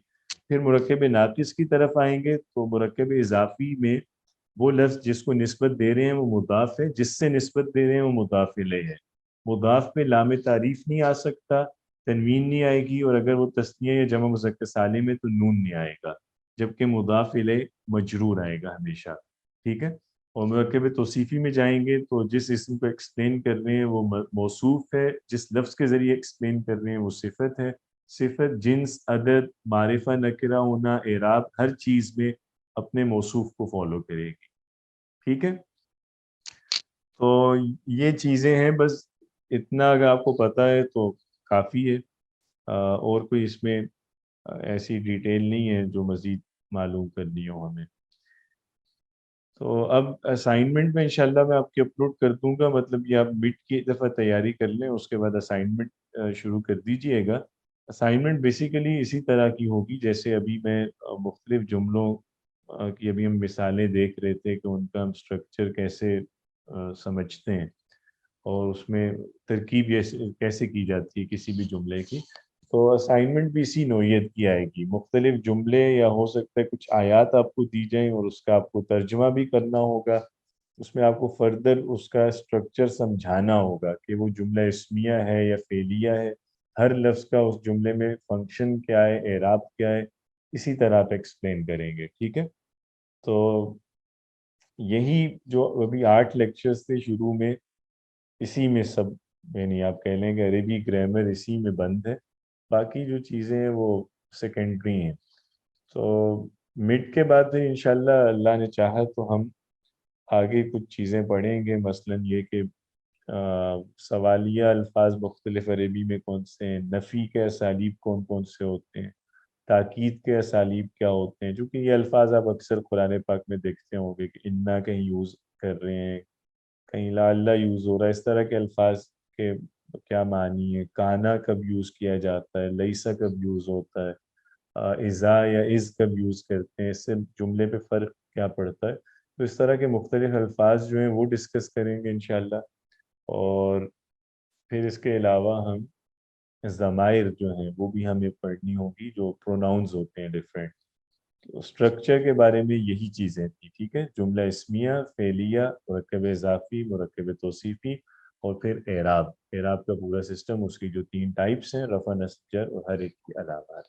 پھر مرکب ناقص کی طرف آئیں گے تو مرکب اضافی میں وہ لفظ جس کو نسبت دے رہے ہیں وہ مضاف ہے، جس سے نسبت دے رہے ہیں وہ مضاف الیہ ہے. مضاف پہ لام تعریف نہیں آ سکتا، تنوین نہیں آئے گی، اور اگر وہ تثنیہ یا جمع مذکر سالم ہے تو نون نہیں آئے گا، جبکہ مضاف الیہ مجرور آئے گا ہمیشہ. ٹھیک ہے، اور مرکب توصیفی میں جائیں گے تو جس اسم کو ایکسپلین کر رہے ہیں وہ موصوف ہے، جس لفظ کے ذریعے ایکسپلین کر رہے ہیں وہ صفت ہے. صفت جنس عدد معرفہ نکرہ ہونا اعراب ہر چیز میں اپنے موصوف کو فالو کرے گی. ٹھیک ہے، تو یہ چیزیں ہیں، بس اتنا اگر آپ کو پتہ ہے تو کافی ہے. اور کوئی اس میں ایسی ڈیٹیل نہیں ہے جو مزید معلوم کرنی ہو ہمیں. تو اب اسائنمنٹ میں انشاءاللہ میں آپ کی اپلوڈ کر دوں گا، مطلب یہ آپ مڈ کی دفعہ تیاری کر لیں، اس کے بعد اسائنمنٹ شروع کر دیجئے گا. اسائنمنٹ بیسیکلی اسی طرح کی ہوگی جیسے ابھی میں مختلف جملوں کی ابھی ہم مثالیں دیکھ رہے تھے کہ ان کا ہم اسٹرکچر کیسے سمجھتے ہیں، اور اس میں ترکیب کیسے کی جاتی ہے کسی بھی جملے کی. تو اسائنمنٹ بھی اسی نوعیت کی آئے گی، مختلف جملے یا ہو سکتا ہے کچھ آیات آپ کو دی جائیں اور اس کا آپ کو ترجمہ بھی کرنا ہوگا. اس میں آپ کو فردر اس کا اسٹرکچر سمجھانا ہوگا کہ وہ جملہ اسمیہ ہے یا فعلیہ ہے، ہر لفظ کا اس جملے میں فنکشن کیا ہے، اعراب کیا ہے، اسی طرح آپ ایکسپلین کریں گے. ٹھیک ہے، تو یہی جو ابھی 8 لیکچرز تھے شروع میں، اسی میں سب، یعنی آپ کہہ لیں کہ عربی گرامر اسی میں بند ہے، باقی جو چیزیں ہیں وہ سیکنڈری ہیں. تو مڈ کے بعد انشاءاللہ اللہ نے چاہا تو ہم آگے کچھ چیزیں پڑھیں گے، مثلا یہ کہ سوالیہ الفاظ مختلف عربی میں کون سے ہیں، نفی کے اسالیب کون کون سے ہوتے ہیں، تاکید کے اسالیب کیا ہوتے ہیں. چونکہ یہ الفاظ آپ اکثر قرآن پاک میں دیکھتے ہوں گے کہ انا کہیں یوز کر رہے ہیں، کہیں لا اللہ یوز ہو رہا ہے. اس طرح کے الفاظ کے کیا معنی ہے، کانا کب یوز کیا جاتا ہے، لیسا کب یوز ہوتا ہے، اذا یا از کب یوز کرتے ہیں، اس سے جملے پہ فرق کیا پڑتا ہے. تو اس طرح کے مختلف الفاظ جو ہیں وہ ڈسکس کریں گے انشاءاللہ. اور پھر اس کے علاوہ ہم ضمائر جو ہیں وہ بھی ہمیں پڑھنی ہوگی، جو پروناؤنز ہوتے ہیں ڈفرینٹ. اسٹرکچر کے بارے میں یہی چیزیں تھیں. ٹھیک ہے، جملہ اسمیہ، فعلیہ، مرکب اضافی، مرکب توصیفی، اور پھر اعراب کا پورا سسٹم، اس کی جو 3 ٹائپس ہیں، رفع، نصب، جر، اور ہر ایک کی علامات.